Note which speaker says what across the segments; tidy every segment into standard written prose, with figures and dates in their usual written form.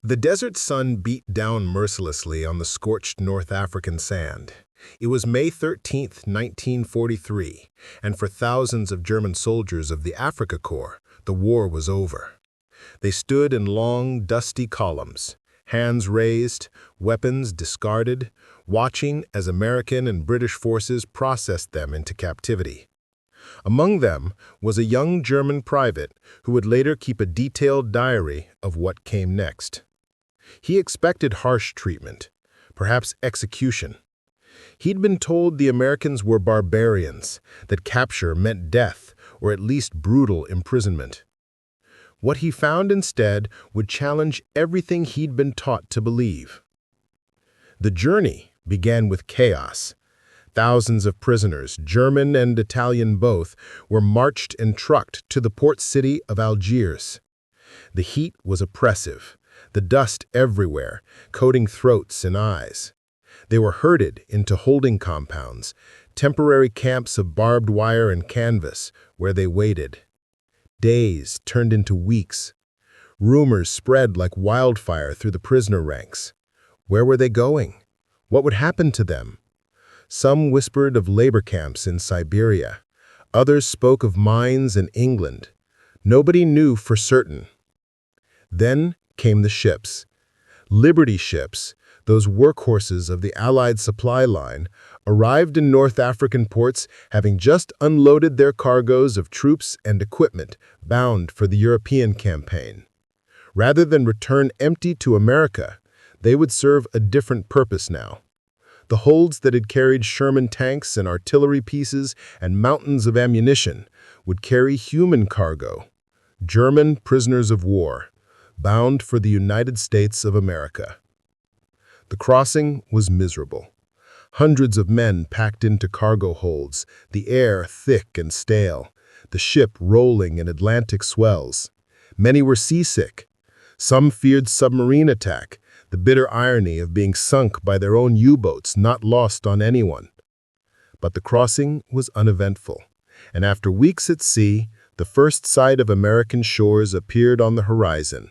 Speaker 1: The desert sun beat down mercilessly on the scorched North African sand. It was May 13, 1943, and for thousands of German soldiers of the Afrika Korps, the war was over. They stood in long, dusty columns, hands raised, weapons discarded, watching as American and British forces processed them into captivity. Among them was a young German private who would later keep a detailed diary of what came next. He expected harsh treatment, perhaps execution. He'd been told the Americans were barbarians, that capture meant death or at least brutal imprisonment. What he found instead would challenge everything he'd been taught to believe. The journey began with chaos. Thousands of prisoners, German and Italian both, were marched and trucked to the port city of Algiers. The heat was oppressive, the dust everywhere, coating throats and eyes. They were herded into holding compounds, temporary camps of barbed wire and canvas, where they waited. Days turned into weeks. Rumors spread like wildfire through the prisoner ranks. Where were they going? What would happen to them? Some whispered of labor camps in Siberia. Others spoke of mines in England. Nobody knew for certain. Then came the ships. Liberty ships, those workhorses of the Allied supply line, arrived in North African ports having just unloaded their cargoes of troops and equipment bound for the European campaign. Rather than return empty to America, they would serve a different purpose now. The holds that had carried Sherman tanks and artillery pieces and mountains of ammunition would carry human cargo, German prisoners of war, bound for the United States of America. The crossing was miserable. Hundreds of men packed into cargo holds, the air thick and stale, the ship rolling in Atlantic swells. Many were seasick. Some feared submarine attack, the bitter irony of being sunk by their own U-boats not lost on anyone. But the crossing was uneventful, and after weeks at sea, the first sight of American shores appeared on the horizon.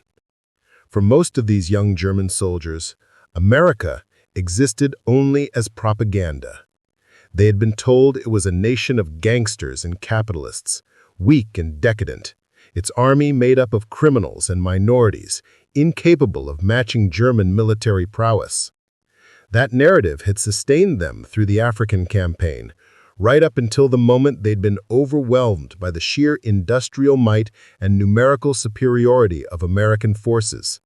Speaker 1: For most of these young German soldiers, America existed only as propaganda. They had been told it was a nation of gangsters and capitalists, weak and decadent, its army made up of criminals and minorities, incapable of matching German military prowess. That narrative had sustained them through the African campaign, right up until the moment they'd been overwhelmed by the sheer industrial might and numerical superiority of American forces.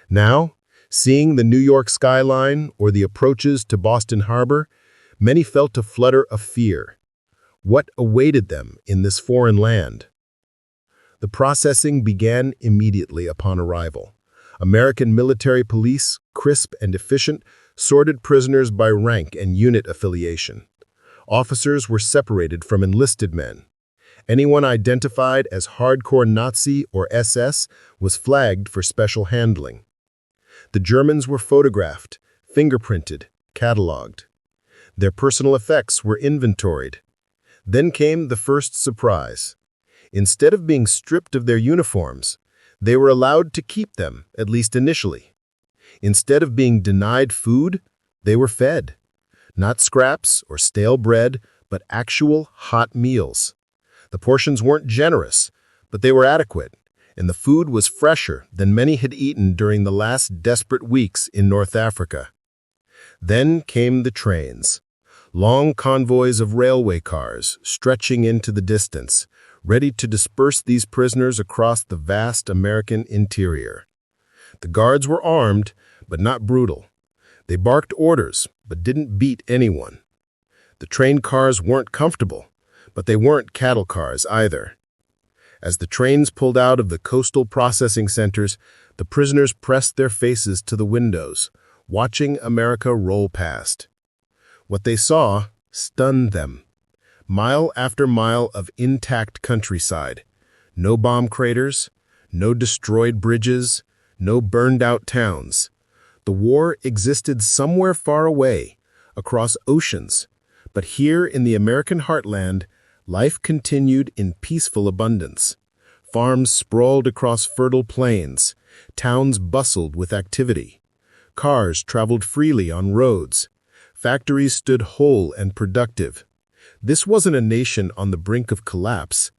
Speaker 1: Now, seeing the New York skyline or the approaches to Boston Harbor, many felt a flutter of fear. What awaited them in this foreign land? The processing began immediately upon arrival. American military police, crisp and efficient, sorted prisoners by rank and unit affiliation. Officers were separated from enlisted men. Anyone identified as hardcore Nazi or SS was flagged for special handling. The Germans were photographed, fingerprinted, cataloged. Their personal effects were inventoried. Then came the first surprise. Instead of being stripped of their uniforms, they were allowed to keep them, at least initially. Instead of being denied food, they were fed. Not scraps or stale bread, but actual hot meals. The portions weren't generous, but they were adequate, and the food was fresher than many had eaten during the last desperate weeks in North Africa. Then came the trains. Long convoys of railway cars stretching into the distance, ready to disperse these prisoners across the vast American interior. The guards were armed, but not brutal. They barked orders, but didn't beat anyone. The train cars weren't comfortable, but they weren't cattle cars either. As the trains pulled out of the coastal processing centers, the prisoners pressed their faces to the windows, watching America roll past. What they saw stunned them. Mile after mile of intact countryside. No bomb craters, no destroyed bridges, no burned-out towns. The war existed somewhere far away, across oceans, but here in the American heartland, life continued in peaceful abundance. Farms sprawled across fertile plains, Towns bustled with activity. Cars traveled freely on roads. Factories stood whole and productive. This wasn't a nation on the brink of collapse.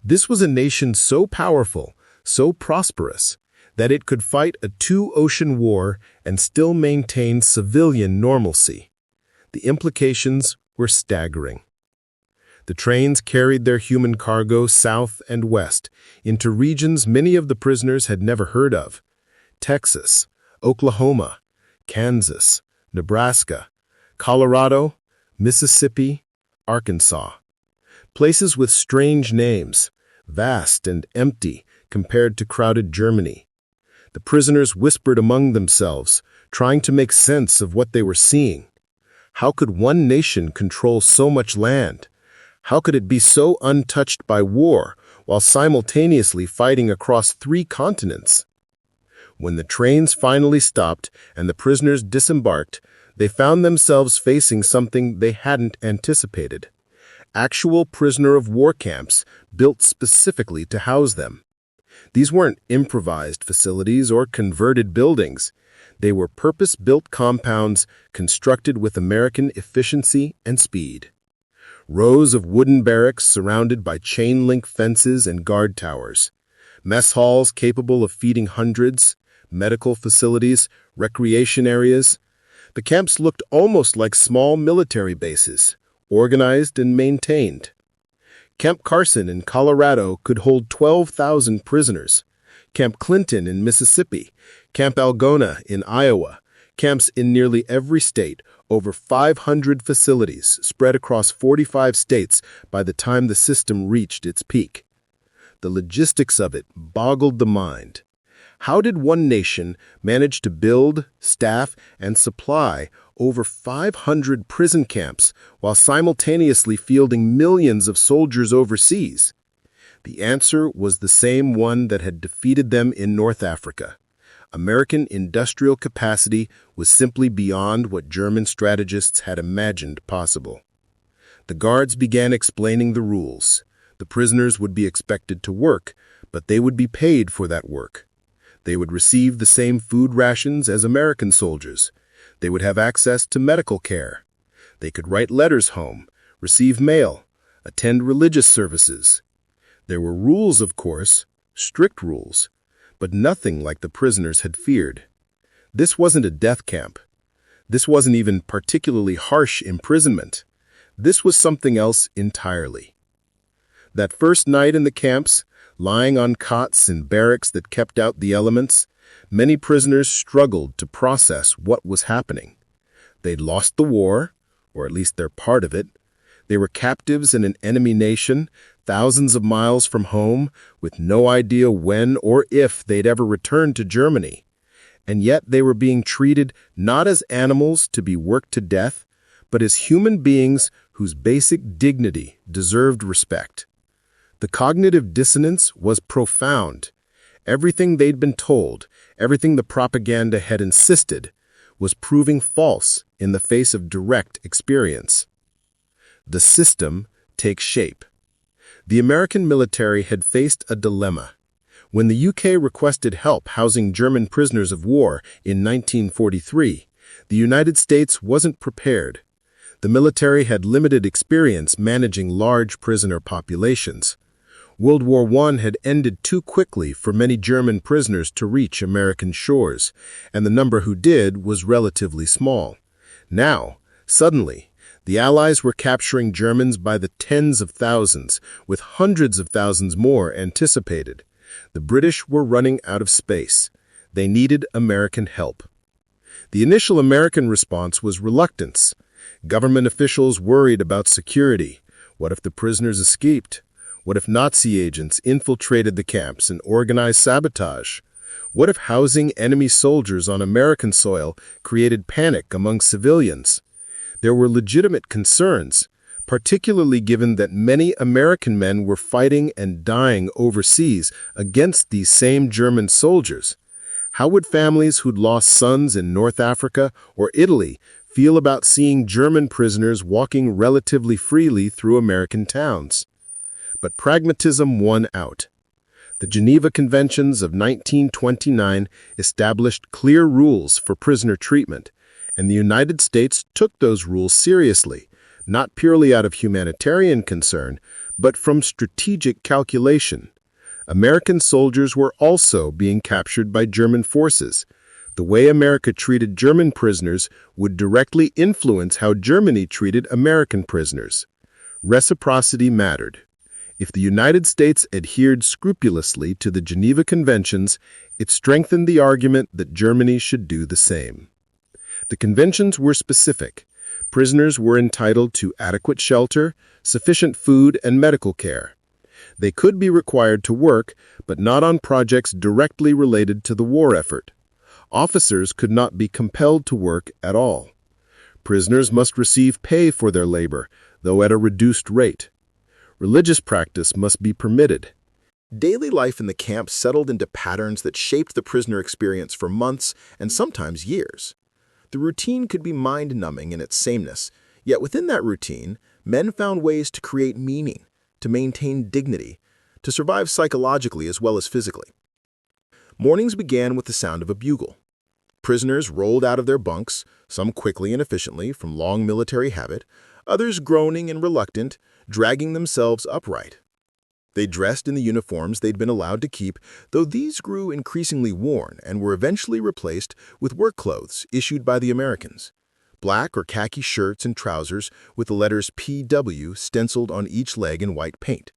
Speaker 1: This was a nation so powerful, so prosperous, that it could fight a two-ocean war and still maintain civilian normalcy. The implications were staggering. The trains carried their human cargo south and west into regions many of the prisoners had never heard of: Texas, Oklahoma, Kansas, Nebraska, Colorado, Mississippi, Arkansas. Places with strange names, vast and empty compared to crowded Germany. The prisoners whispered among themselves, trying to make sense of what they were seeing. How could one nation control so much land? How could it be so untouched by war while simultaneously fighting across 3 continents? When the trains finally stopped and the prisoners disembarked, they found themselves facing something they hadn't anticipated: actual prisoner-of-war camps built specifically to house them. These weren't improvised facilities or converted buildings. They were purpose-built compounds constructed with American efficiency and speed. Rows of wooden barracks surrounded by chain-link fences and guard towers. Mess halls capable of feeding hundreds, medical facilities, recreation areas. The camps looked almost like small military bases, organized and maintained. Camp Carson in Colorado could hold 12,000 prisoners. Camp Clinton in Mississippi, Camp Algona in Iowa, camps in nearly every state, over 500 facilities spread across 45 states by the time the system reached its peak. The logistics of it boggled the mind. How did one nation manage to build, staff, and supply over 500 prison camps while simultaneously fielding millions of soldiers overseas? The answer was the same one that had defeated them in North Africa. American industrial capacity was simply beyond what German strategists had imagined possible. The guards began explaining the rules. The prisoners would be expected to work, but they would be paid for that work. They would receive the same food rations as American soldiers. They would have access to medical care. They could write letters home, receive mail, attend religious services. There were rules, of course, strict rules, but nothing like the prisoners had feared. This wasn't a death camp. This wasn't even particularly harsh imprisonment. This was something else entirely. That first night in the camps, lying on cots in barracks that kept out the elements, many prisoners struggled to process what was happening. They'd lost the war, or at least their part of it. They were captives in an enemy nation, thousands of miles from home, with no idea when or if they'd ever return to Germany. And yet they were being treated not as animals to be worked to death, but as human beings whose basic dignity deserved respect. The cognitive dissonance was profound. Everything they'd been told, everything the propaganda had insisted, was proving false in the face of direct experience. The system takes shape. The American military had faced a dilemma. When the UK requested help housing German prisoners of war in 1943, the United States wasn't prepared. The military had limited experience managing large prisoner populations. World War I had ended too quickly for many German prisoners to reach American shores, and the number who did was relatively small. Now, suddenly, the Allies were capturing Germans by the tens of thousands, with hundreds of thousands more anticipated. The British were running out of space. They needed American help. The initial American response was reluctance. Government officials worried about security. What if the prisoners escaped? What if Nazi agents infiltrated the camps and organized sabotage? What if housing enemy soldiers on American soil created panic among civilians? There were legitimate concerns, particularly given that many American men were fighting and dying overseas against these same German soldiers. How would families who'd lost sons in North Africa or Italy feel about seeing German prisoners walking relatively freely through American towns? But pragmatism won out. The Geneva Conventions of 1929 established clear rules for prisoner treatment, and the United States took those rules seriously, not purely out of humanitarian concern, but from strategic calculation. American soldiers were also being captured by German forces. The way America treated German prisoners would directly influence how Germany treated American prisoners. Reciprocity mattered. If the United States adhered scrupulously to the Geneva Conventions, it strengthened the argument that Germany should do the same. The conventions were specific. Prisoners were entitled to adequate shelter, sufficient food, and medical care. They could be required to work, but not on projects directly related to the war effort. Officers could not be compelled to work at all. Prisoners must receive pay for their labor, though at a reduced rate. Religious practice must be permitted. Daily life in the camp settled into patterns that shaped the prisoner experience for months and sometimes years. The routine could be mind-numbing in its sameness, yet within that routine, men found ways to create meaning, to maintain dignity, to survive psychologically as well as physically. Mornings began with the sound of a bugle. Prisoners rolled out of their bunks, some quickly and efficiently from long military habit, others groaning and reluctant, dragging themselves upright. They dressed in the uniforms they'd been allowed to keep, though these grew increasingly worn and were eventually replaced with work clothes issued by the Americans. Black or khaki shirts and trousers with the letters PW stenciled on each leg in white paint.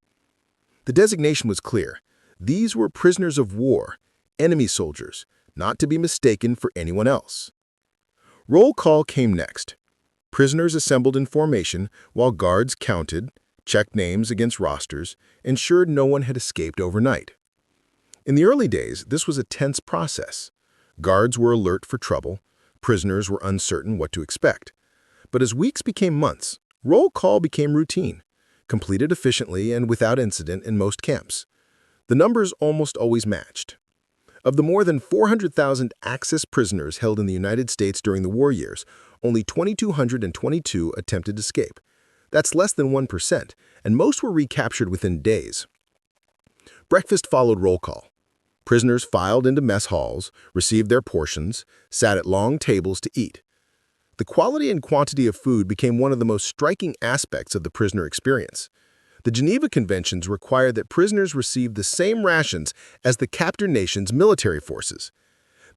Speaker 1: The designation was clear. These were prisoners of war, enemy soldiers, not to be mistaken for anyone else. Roll call came next. Prisoners assembled in formation while guards counted, checked names against rosters, ensured no one had escaped overnight. In the early days, this was a tense process. Guards were alert for trouble. Prisoners were uncertain what to expect. But as weeks became months, roll call became routine, completed efficiently and without incident in most camps. The numbers almost always matched. Of the more than 400,000 Axis prisoners held in the United States during the war years, only 2,222 attempted escape. That's less than 1%, and most were recaptured within days. Breakfast followed roll call. Prisoners filed into mess halls, received their portions, sat at long tables to eat. The quality and quantity of food became one of the most striking aspects of the prisoner experience. The Geneva Conventions required that prisoners receive the same rations as the captor nation's military forces.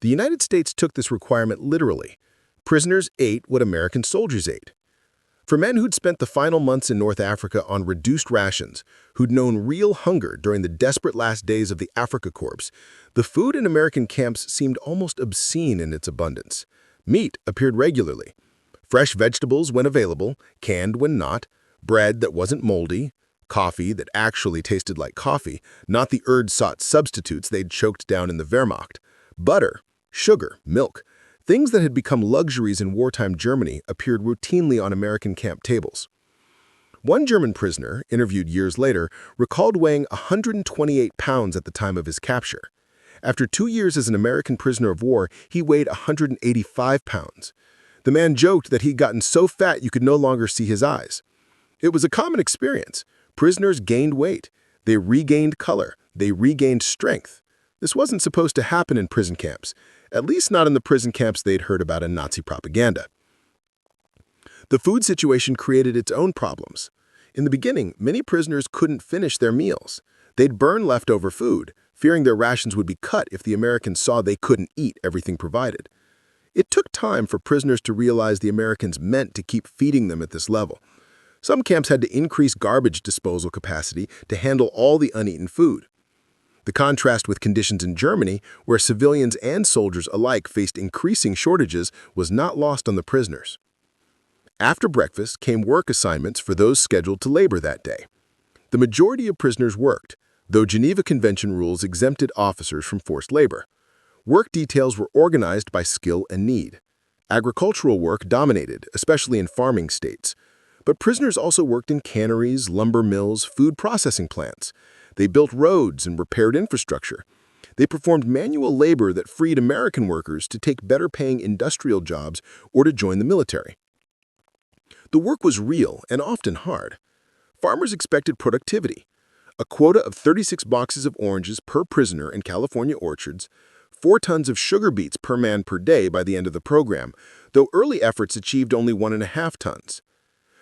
Speaker 1: The United States took this requirement literally. Prisoners ate what American soldiers ate. For men who'd spent the final months in North Africa on reduced rations, who'd known real hunger during the desperate last days of the Africa Corps, the food in American camps seemed almost obscene in its abundance. Meat appeared regularly. Fresh vegetables when available, canned when not, bread that wasn't moldy, coffee that actually tasted like coffee, not the ersatz substitutes they'd choked down in the Wehrmacht, butter, sugar, milk. Things that had become luxuries in wartime Germany appeared routinely on American camp tables. One German prisoner, interviewed years later, recalled weighing 128 pounds at the time of his capture. After 2 years as an American prisoner of war, he weighed 185 pounds. The man joked that he'd gotten so fat you could no longer see his eyes. It was a common experience. Prisoners gained weight. They regained color. They regained strength. This wasn't supposed to happen in prison camps, at least not in the prison camps they'd heard about in Nazi propaganda. The food situation created its own problems. In the beginning, many prisoners couldn't finish their meals. They'd burn leftover food, fearing their rations would be cut if the Americans saw they couldn't eat everything provided. It took time for prisoners to realize the Americans meant to keep feeding them at this level. Some camps had to increase garbage disposal capacity to handle all the uneaten food. The contrast with conditions in Germany, where civilians and soldiers alike faced increasing shortages, was not lost on the prisoners. After breakfast came work assignments for those scheduled to labor that day. The majority of prisoners worked, though Geneva Convention rules exempted officers from forced labor. Work details were organized by skill and need. Agricultural work dominated, especially in farming states. But prisoners also worked in canneries, lumber mills, food processing plants. They built roads and repaired infrastructure. They performed manual labor that freed American workers to take better-paying industrial jobs or to join the military. The work was real and often hard. Farmers expected productivity. a quota of 36 boxes of oranges per prisoner in California orchards, 4 tons of sugar beets per man per day by the end of the program, though early efforts achieved only 1.5 tons.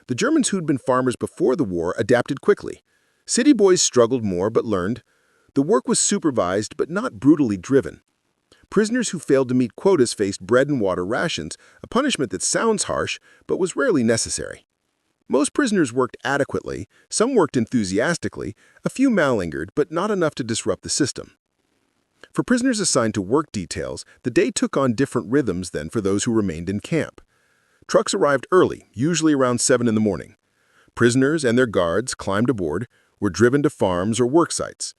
Speaker 1: The Germans who'd been farmers before the war adapted quickly. City boys struggled more but learned. The work was supervised but not brutally driven. Prisoners who failed to meet quotas faced bread and water rations, a punishment that sounds harsh but was rarely necessary. Most prisoners worked adequately, some worked enthusiastically, a few malingered, but not enough to disrupt the system. For prisoners assigned to work details, the day took on different rhythms than for those who remained in camp. Trucks arrived early, usually around 7 in the morning. Prisoners and their guards climbed aboard, were driven to farms or work sites.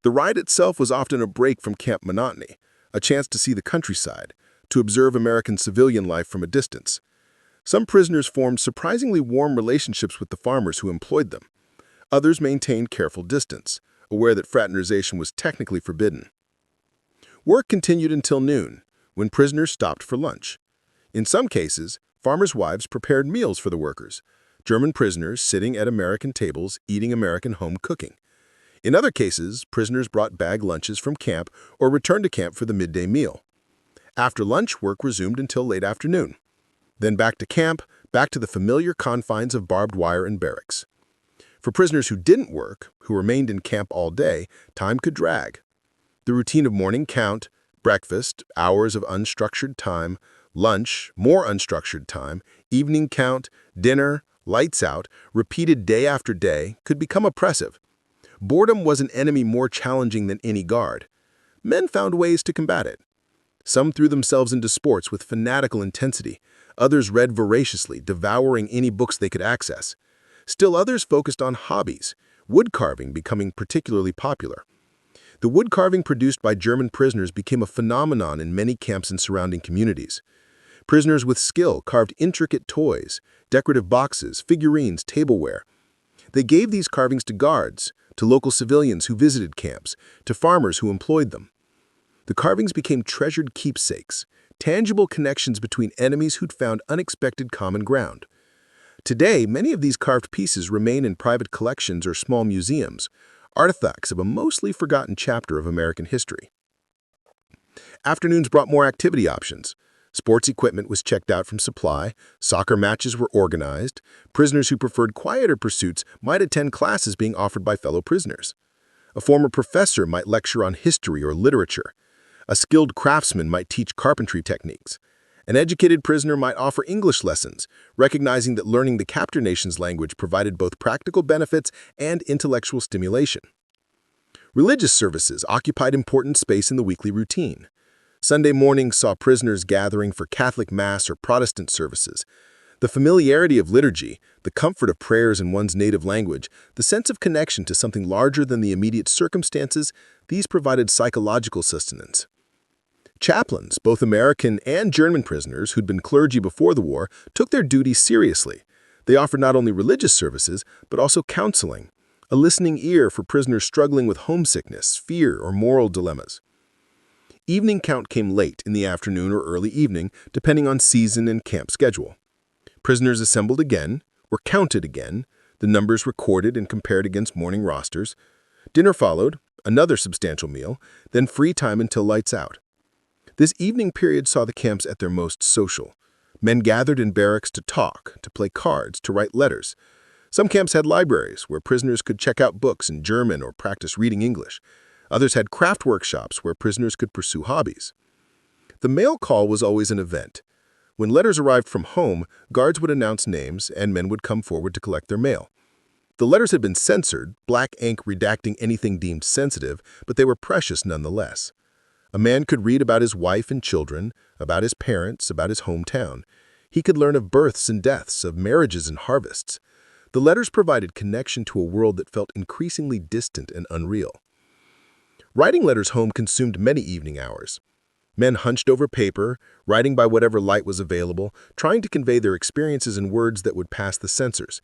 Speaker 1: The ride itself was often a break from camp monotony, a chance to see the countryside, to observe American civilian life from a distance. Some prisoners formed surprisingly warm relationships with the farmers who employed them. Others maintained careful distance, aware that fraternization was technically forbidden. Work continued until noon, when prisoners stopped for lunch. In some cases, farmers' wives prepared meals for the workers, German prisoners sitting at American tables eating American home cooking. In other cases, prisoners brought bag lunches from camp or returned to camp for the midday meal. After lunch, work resumed until late afternoon. Then back to camp, back to the familiar confines of barbed wire and barracks. For prisoners who didn't work, who remained in camp all day, time could drag. The routine of morning count, breakfast, hours of unstructured time, lunch, more unstructured time, evening count, dinner, lights out, repeated day after day, could become oppressive. Boredom was an enemy more challenging than any guard. Men found ways to combat it. Some threw themselves into sports with fanatical intensity. Others read voraciously, devouring any books they could access. Still others focused on hobbies, wood carving becoming particularly popular. The wood carving produced by German prisoners became a phenomenon in many camps and surrounding communities. Prisoners with skill carved intricate toys, decorative boxes, figurines, tableware. They gave these carvings to guards, to local civilians who visited camps, to farmers who employed them. The carvings became treasured keepsakes, tangible connections between enemies who'd found unexpected common ground. Today, many of these carved pieces remain in private collections or small museums, artifacts of a mostly forgotten chapter of American history. Afternoons brought more activity options. Sports equipment was checked out from supply, soccer matches were organized, prisoners who preferred quieter pursuits might attend classes being offered by fellow prisoners. A former professor might lecture on history or literature. A skilled craftsman might teach carpentry techniques. An educated prisoner might offer English lessons, recognizing that learning the captor nation's language provided both practical benefits and intellectual stimulation. Religious services occupied important space in the weekly routine. Sunday mornings saw prisoners gathering for Catholic Mass or Protestant services. The familiarity of liturgy, the comfort of prayers in one's native language, the sense of connection to something larger than the immediate circumstances, these provided psychological sustenance. Chaplains, both American and German prisoners who'd been clergy before the war, took their duties seriously. They offered not only religious services, but also counseling, a listening ear for prisoners struggling with homesickness, fear, or moral dilemmas. Evening count came late in the afternoon or early evening, depending on season and camp schedule. Prisoners assembled again, were counted again, the numbers recorded and compared against morning rosters. Dinner followed, another substantial meal, then free time until lights out. This evening period saw the camps at their most social. Men gathered in barracks to talk, to play cards, to write letters. Some camps had libraries where prisoners could check out books in German or practice reading English. Others had craft workshops where prisoners could pursue hobbies. The mail call was always an event. When letters arrived from home, guards would announce names and men would come forward to collect their mail. The letters had been censored, black ink redacting anything deemed sensitive, but they were precious nonetheless. A man could read about his wife and children, about his parents, about his hometown. He could learn of births and deaths, of marriages and harvests. The letters provided connection to a world that felt increasingly distant and unreal. Writing letters home consumed many evening hours. Men hunched over paper, writing by whatever light was available, trying to convey their experiences in words that would pass the censors.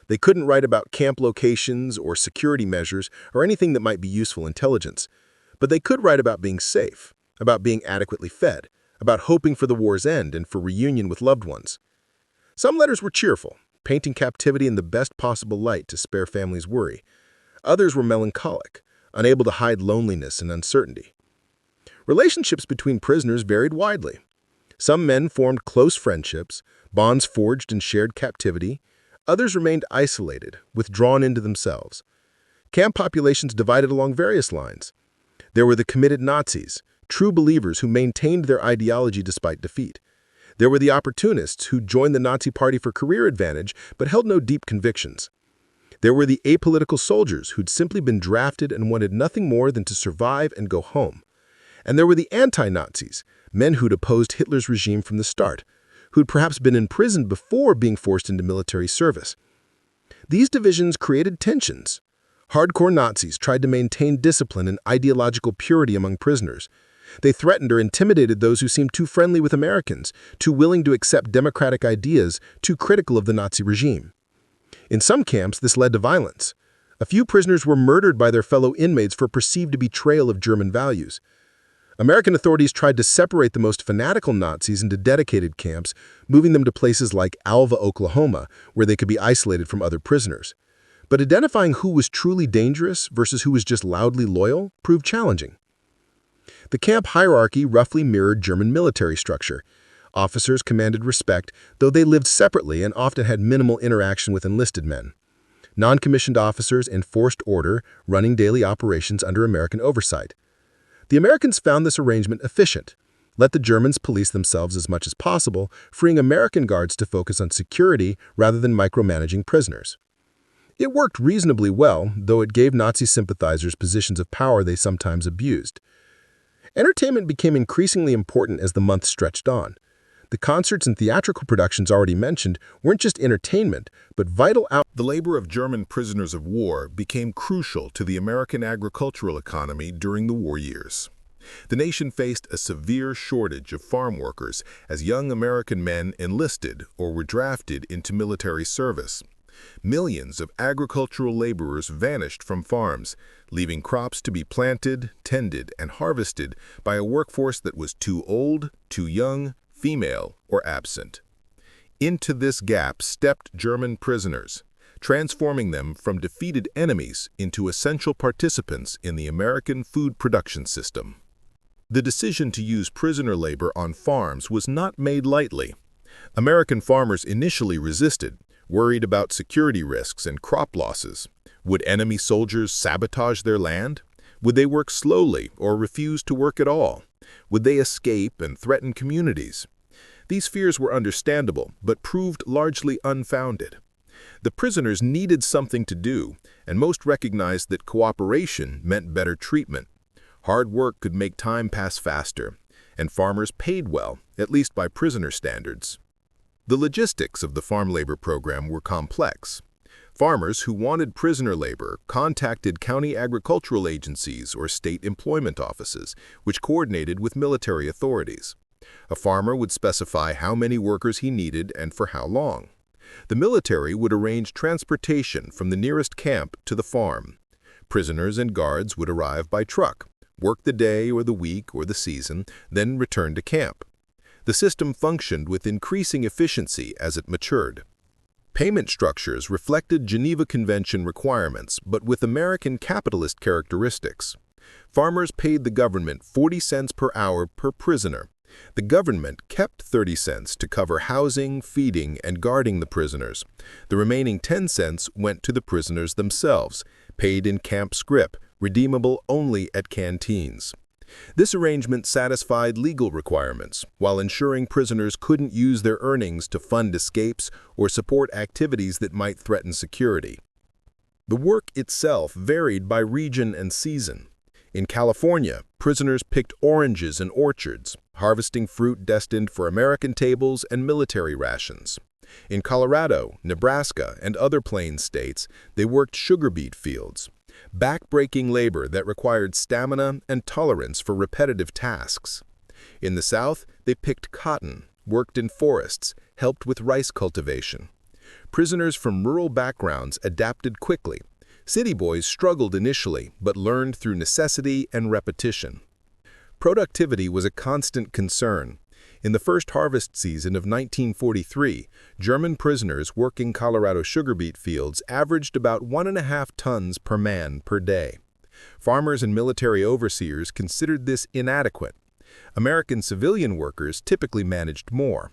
Speaker 1: They couldn't write about camp locations or security measures or anything that might be useful intelligence. But they could write about being safe, about being adequately fed, about hoping for the war's end and for reunion with loved ones. Some letters were cheerful, painting captivity in the best possible light to spare families worry. Others were melancholic, unable to hide loneliness and uncertainty. Relationships between prisoners varied widely. Some men formed close friendships, bonds forged in shared captivity. Others remained isolated, withdrawn into themselves. Camp populations divided along various lines. There were the committed Nazis, true believers who maintained their ideology despite defeat. There were the opportunists who joined the Nazi Party for career advantage but held no deep convictions. There were the apolitical soldiers who'd simply been drafted and wanted nothing more than to survive and go home. And there were the anti-Nazis, men who'd opposed Hitler's regime from the start, who'd perhaps been imprisoned before being forced into military service. These divisions created tensions. Hardcore Nazis tried to maintain discipline and ideological purity among prisoners. They threatened or intimidated those who seemed too friendly with Americans, too willing to accept democratic ideas, too critical of the Nazi regime. In some camps, this led to violence. A few prisoners were murdered by their fellow inmates for perceived betrayal of German values. American authorities tried to separate the most fanatical Nazis into dedicated camps, moving them to places like Alva, Oklahoma, where they could be isolated from other prisoners. But identifying who was truly dangerous versus who was just loudly loyal proved challenging. The camp hierarchy roughly mirrored German military structure. Officers commanded respect, though they lived separately and often had minimal interaction with enlisted men. Non-commissioned officers enforced order, running daily operations under American oversight. The Americans found this arrangement efficient. Let the Germans police themselves as much as possible, freeing American guards to focus on security rather than micromanaging prisoners. It worked reasonably well, though it gave Nazi sympathizers positions of power they sometimes abused. Entertainment became increasingly important as the months stretched on. The concerts and theatrical productions already mentioned weren't just entertainment, but vital out. The labor of German prisoners of war became crucial to the American agricultural economy during the war years. The nation faced a severe shortage of farm workers as young American men enlisted or were drafted into military service. Millions of agricultural laborers vanished from farms, leaving crops to be planted, tended, and harvested by a workforce that was too old, too young, female, or absent. Into this gap stepped German prisoners, transforming them from defeated enemies into essential participants in the American food production system. The decision to use prisoner labor on farms was not made lightly. American farmers initially resisted, worried about security risks and crop losses. Would enemy soldiers sabotage their land? Would they work slowly or refuse to work at all? Would they escape and threaten communities? These fears were understandable, but proved largely unfounded. The prisoners needed something to do, and most recognized that cooperation meant better treatment. Hard work could make time pass faster, and farmers paid well, at least by prisoner standards. The logistics of the farm labor program were complex. Farmers who wanted prisoner labor contacted county agricultural agencies or state employment offices, which coordinated with military authorities. A farmer would specify how many workers he needed and for how long. The military would arrange transportation from the nearest camp to the farm. Prisoners and guards would arrive by truck, work the day or the week or the season, then return to camp. The system functioned with increasing efficiency as it matured. Payment structures reflected Geneva Convention requirements, but with American capitalist characteristics. Farmers paid the government 40 cents per hour per prisoner. The government kept 30 cents to cover housing, feeding, and guarding the prisoners. The remaining 10 cents went to the prisoners themselves, paid in camp scrip, redeemable only at canteens. This arrangement satisfied legal requirements, while ensuring prisoners couldn't use their earnings to fund escapes or support activities that might threaten security. The work itself varied by region and season. In California, prisoners picked oranges in orchards, harvesting fruit destined for American tables and military rations. In Colorado, Nebraska, and other plains states, they worked sugar beet fields, back-breaking labor that required stamina and tolerance for repetitive tasks. In the South, they picked cotton, worked in forests, helped with rice cultivation. Prisoners from rural backgrounds adapted quickly. City boys struggled initially, but learned through necessity and repetition. Productivity was a constant concern. In the first harvest season of 1943, German prisoners working Colorado sugar beet fields averaged about 1.5 tons per man per day. Farmers and military overseers considered this inadequate. American civilian workers typically managed more.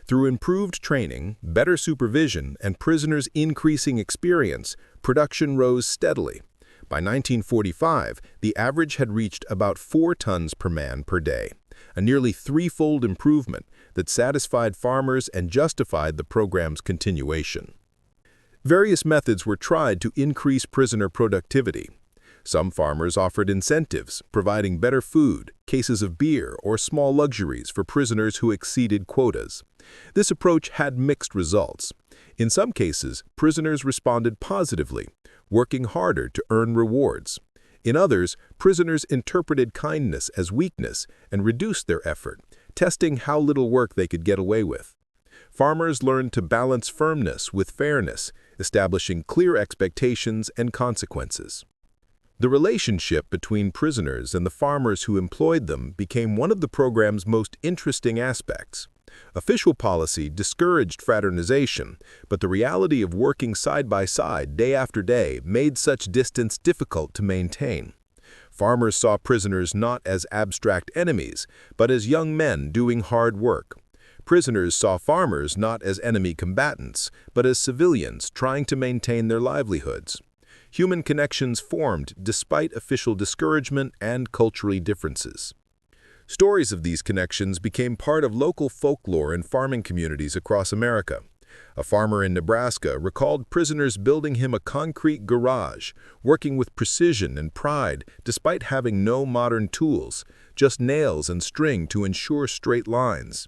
Speaker 1: Through improved training, better supervision, and prisoners' increasing experience, production rose steadily. By 1945, the average had reached about 4 tons per man per day, a nearly threefold improvement that satisfied farmers and justified the program's continuation. Various methods were tried to increase prisoner productivity. Some farmers offered incentives, providing better food, cases of beer, or small luxuries for prisoners who exceeded quotas. This approach had mixed results. In some cases, prisoners responded positively, working harder to earn rewards. In others, prisoners interpreted kindness as weakness and reduced their effort, testing how little work they could get away with. Farmers learned to balance firmness with fairness, establishing clear expectations and consequences. The relationship between prisoners and the farmers who employed them became one of the program's most interesting aspects. Official policy discouraged fraternization, but the reality of working side by side day after day made such distance difficult to maintain. Farmers saw prisoners not as abstract enemies, but as young men doing hard work. Prisoners saw farmers not as enemy combatants, but as civilians trying to maintain their livelihoods. Human connections formed despite official discouragement and cultural differences. Stories of these connections became part of local folklore in farming communities across America. A farmer in Nebraska recalled prisoners building him a concrete garage, working with precision and pride despite having no modern tools, just nails and string to ensure straight lines.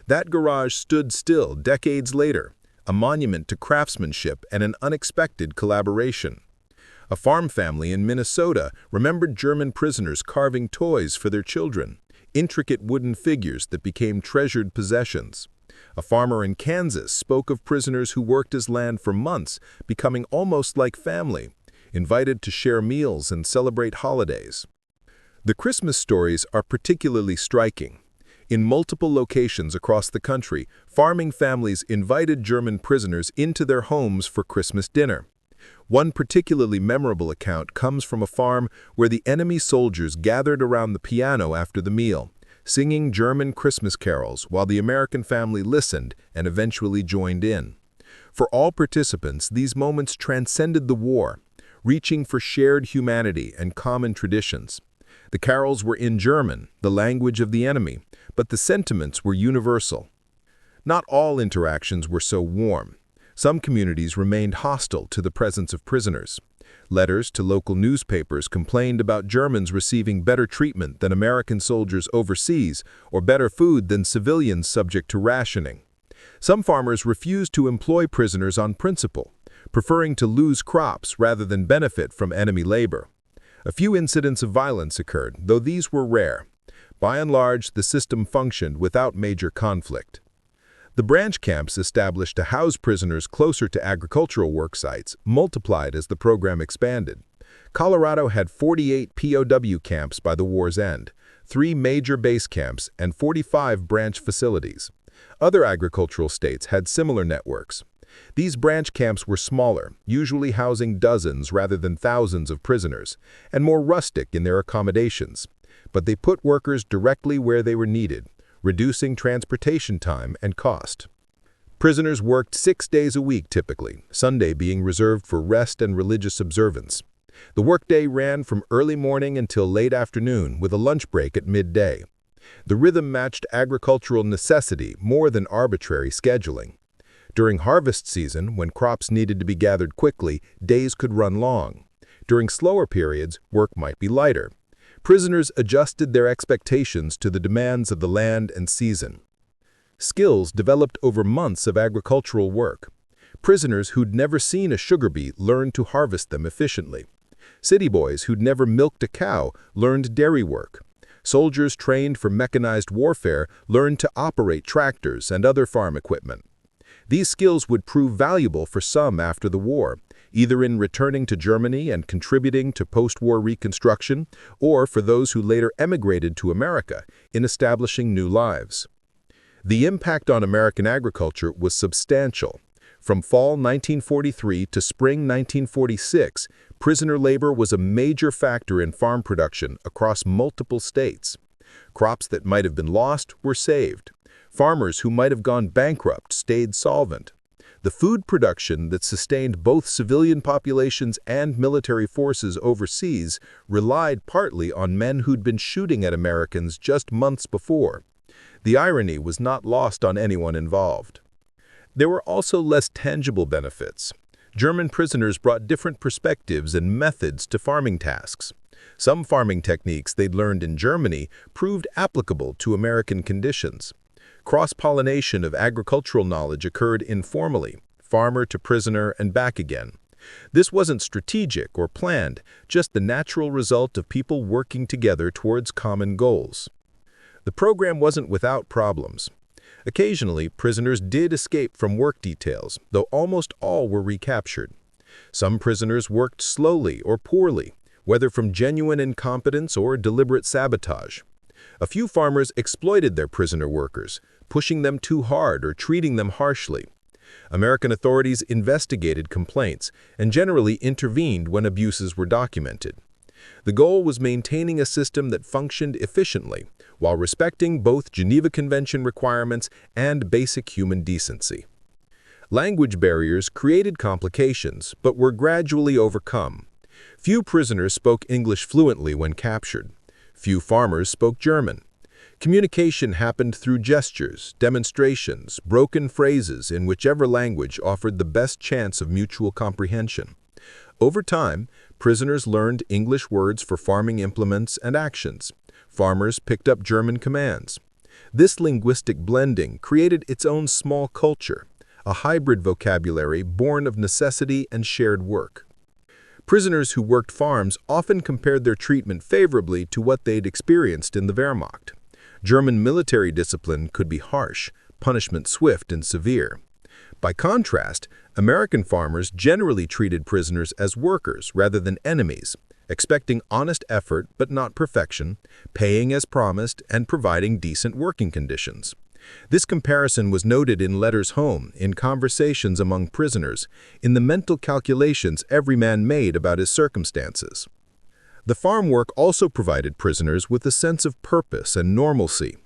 Speaker 1: That garage stood still decades later, a monument to craftsmanship and an unexpected collaboration. A farm family in Minnesota remembered German prisoners carving toys for their children, intricate wooden figures that became treasured possessions. A farmer in Kansas spoke of prisoners who worked his land for months, becoming almost like family, invited to share meals and celebrate holidays. The Christmas stories are particularly striking. In multiple locations across the country, farming families invited German prisoners into their homes for Christmas dinner. One particularly memorable account comes from a farm where the enemy soldiers gathered around the piano after the meal, singing German Christmas carols while the American family listened and eventually joined in. For all participants, these moments transcended the war, reaching for shared humanity and common traditions. The carols were in German, the language of the enemy, but the sentiments were universal. Not all interactions were so warm. Some communities remained hostile to the presence of prisoners. Letters to local newspapers complained about Germans receiving better treatment than American soldiers overseas or better food than civilians subject to rationing. Some farmers refused to employ prisoners on principle, preferring to lose crops rather than benefit from enemy labor. A few incidents of violence occurred, though these were rare. By and large, the system functioned without major conflict. The branch camps established to house prisoners closer to agricultural work sites multiplied as the program expanded. Colorado had 48 POW camps by the war's end, 3 major base camps, and 45 branch facilities. Other agricultural states had similar networks. These branch camps were smaller, usually housing dozens rather than thousands of prisoners, and more rustic in their accommodations. But they put workers directly where they were needed, reducing transportation time and cost. Prisoners worked 6 days a week typically, Sunday being reserved for rest and religious observance. The workday ran from early morning until late afternoon with a lunch break at midday. The rhythm matched agricultural necessity more than arbitrary scheduling. During harvest season, when crops needed to be gathered quickly, days could run long. During slower periods, work might be lighter. Prisoners adjusted their expectations to the demands of the land and season. Skills developed over months of agricultural work. Prisoners who'd never seen a sugar beet learned to harvest them efficiently. City boys who'd never milked a cow learned dairy work. Soldiers trained for mechanized warfare learned to operate tractors and other farm equipment. These skills would prove valuable for some after the war, either in returning to Germany and contributing to post-war reconstruction, or for those who later emigrated to America in establishing new lives. The impact on American agriculture was substantial. From fall 1943 to spring 1946, prisoner labor was a major factor in farm production across multiple states. Crops that might have been lost were saved. Farmers who might have gone bankrupt stayed solvent. The food production that sustained both civilian populations and military forces overseas relied partly on men who'd been shooting at Americans just months before. The irony was not lost on anyone involved. There were also less tangible benefits. German prisoners brought different perspectives and methods to farming tasks. Some farming techniques they'd learned in Germany proved applicable to American conditions. Cross-pollination of agricultural knowledge occurred informally, farmer to prisoner and back again. This wasn't strategic or planned, just the natural result of people working together towards common goals. The program wasn't without problems. Occasionally, prisoners did escape from work details, though almost all were recaptured. Some prisoners worked slowly or poorly, whether from genuine incompetence or deliberate sabotage. A few farmers exploited their prisoner workers, pushing them too hard or treating them harshly. American authorities investigated complaints and generally intervened when abuses were documented. The goal was maintaining a system that functioned efficiently, while respecting both Geneva Convention requirements and basic human decency. Language barriers created complications, but were gradually overcome. Few prisoners spoke English fluently when captured. Few farmers spoke German. Communication happened through gestures, demonstrations, broken phrases in whichever language offered the best chance of mutual comprehension. Over time, prisoners learned English words for farming implements and actions. Farmers picked up German commands. This linguistic blending created its own small culture, a hybrid vocabulary born of necessity and shared work. Prisoners who worked farms often compared their treatment favorably to what they'd experienced in the Wehrmacht. German military discipline could be harsh, punishment swift and severe. By contrast, American farmers generally treated prisoners as workers rather than enemies, expecting honest effort but not perfection, paying as promised, and providing decent working conditions. This comparison was noted in letters home, in conversations among prisoners, in the mental calculations every man made about his circumstances. The farm work also provided prisoners with a sense of purpose and normalcy.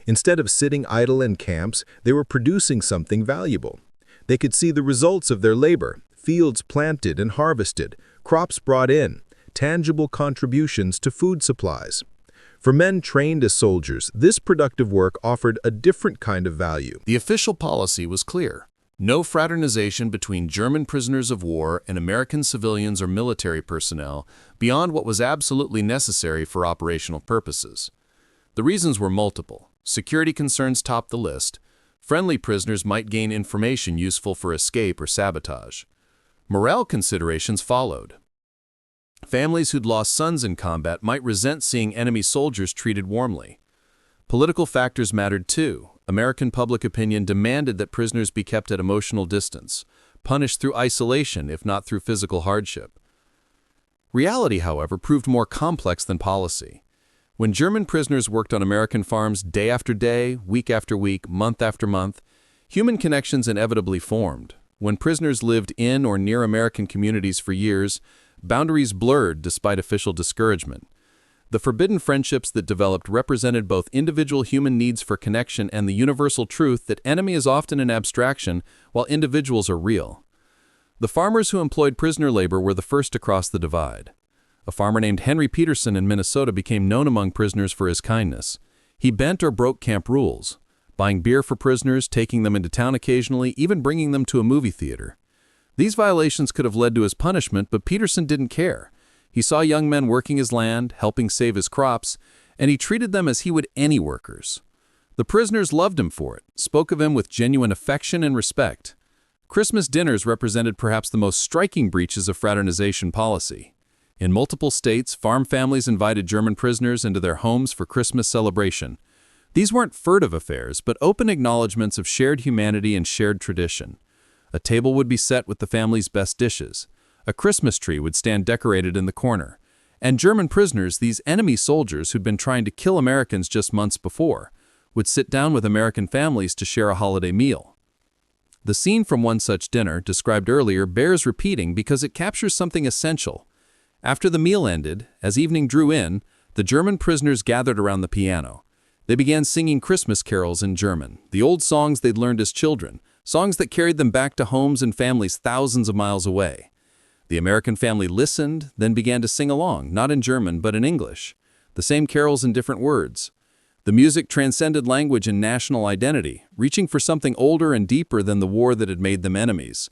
Speaker 1: Instead of sitting idle in camps, they were producing something valuable. They could see the results of their labor, fields planted and harvested, crops brought in, tangible contributions to food supplies. For men trained as soldiers, this productive work offered a different kind of value.
Speaker 2: The official policy was clear. No fraternization between German prisoners of war and American civilians or military personnel beyond what was absolutely necessary for operational purposes. The reasons were multiple. Security concerns topped the list. Friendly prisoners might gain information useful for escape or sabotage. Morale considerations followed. Families who'd lost sons in combat might resent seeing enemy soldiers treated warmly. Political factors mattered too. American public opinion demanded that prisoners be kept at emotional distance, punished through isolation if not through physical hardship. Reality, however, proved more complex than policy. When German prisoners worked on American farms day after day, week after week, month after month, human connections inevitably formed. When prisoners lived in or near American communities for years, boundaries blurred despite official discouragement. The forbidden friendships that developed represented both individual human needs for connection and the universal truth that enemy is often an abstraction while individuals are real. The farmers who employed prisoner labor were the first to cross the divide. A farmer named Henry Peterson in Minnesota became known among prisoners for his kindness. He bent or broke camp rules, buying beer for prisoners, taking them into town occasionally, even bringing them to a movie theater. These violations could have led to his punishment, but Peterson didn't care. He saw young men working his land, helping save his crops, and he treated them as he would any workers. The prisoners loved him for it, spoke of him with genuine affection and respect. Christmas dinners represented perhaps the most striking breaches of fraternization policy. In multiple states, farm families invited German prisoners into their homes for Christmas celebration. These weren't furtive affairs, but open acknowledgments of shared humanity and shared tradition. A table would be set with the family's best dishes. A Christmas tree would stand decorated in the corner. And German prisoners, these enemy soldiers who'd been trying to kill Americans just months before, would sit down with American families to share a holiday meal. The scene from one such dinner, described earlier, bears repeating because it captures something essential. After the meal ended, as evening drew in, the German prisoners gathered around the piano. They began singing Christmas carols in German, the old songs they'd learned as children, songs that carried them back to homes and families thousands of miles away. The American family listened, then began to sing along, not in German but in English. The same carols in different words. The music transcended language and national identity, reaching for something older and deeper than the war that had made them enemies.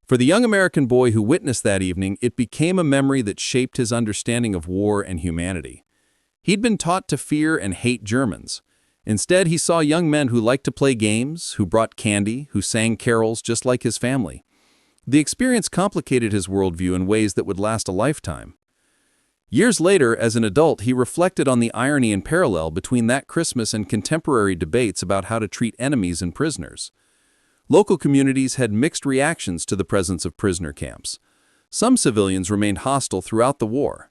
Speaker 2: For the young American boy who witnessed that evening, it became a memory that shaped his understanding of war and humanity. He'd been taught to fear and hate Germans. Instead, he saw young men who liked to play games, who brought candy, who sang carols just like his family. The experience complicated his worldview in ways that would last a lifetime. Years later, as an adult, he reflected on the irony and parallel between that Christmas and contemporary debates about how to treat enemies and prisoners. Local communities had mixed reactions to the presence of prisoner camps. Some civilians remained hostile throughout the war.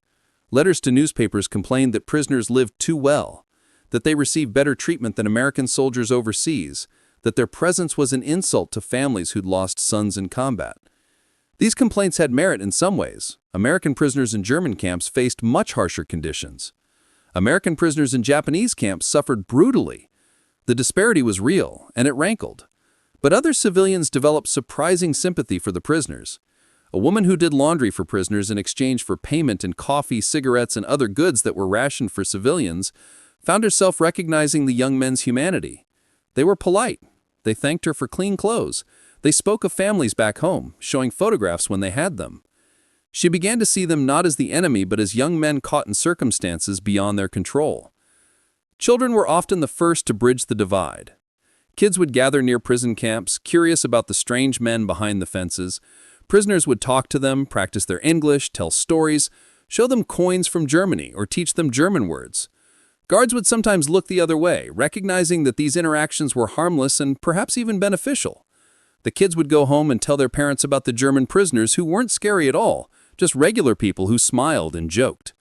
Speaker 2: Letters to newspapers complained that prisoners lived too well, that they received better treatment than American soldiers overseas, that their presence was an insult to families who'd lost sons in combat. These complaints had merit in some ways. American prisoners in German camps faced much harsher conditions. American prisoners in Japanese camps suffered brutally. The disparity was real, and it rankled. But other civilians developed surprising sympathy for the prisoners. A woman who did laundry for prisoners in exchange for payment in coffee, cigarettes, and other goods that were rationed for civilians found herself recognizing the young men's humanity. They were polite. They thanked her for clean clothes. They spoke of families back home, showing photographs when they had them. She began to see them not as the enemy but as young men caught in circumstances beyond their control. Children were often the first to bridge the divide. Kids would gather near prison camps, curious about the strange men behind the fences. Prisoners would talk to them, practice their English, tell stories, show them coins from Germany, or teach them German words. Guards would sometimes look the other way, recognizing that these interactions were harmless and perhaps even beneficial. The kids would go home and tell their parents about the German prisoners who weren't scary at all, just regular people who smiled and joked.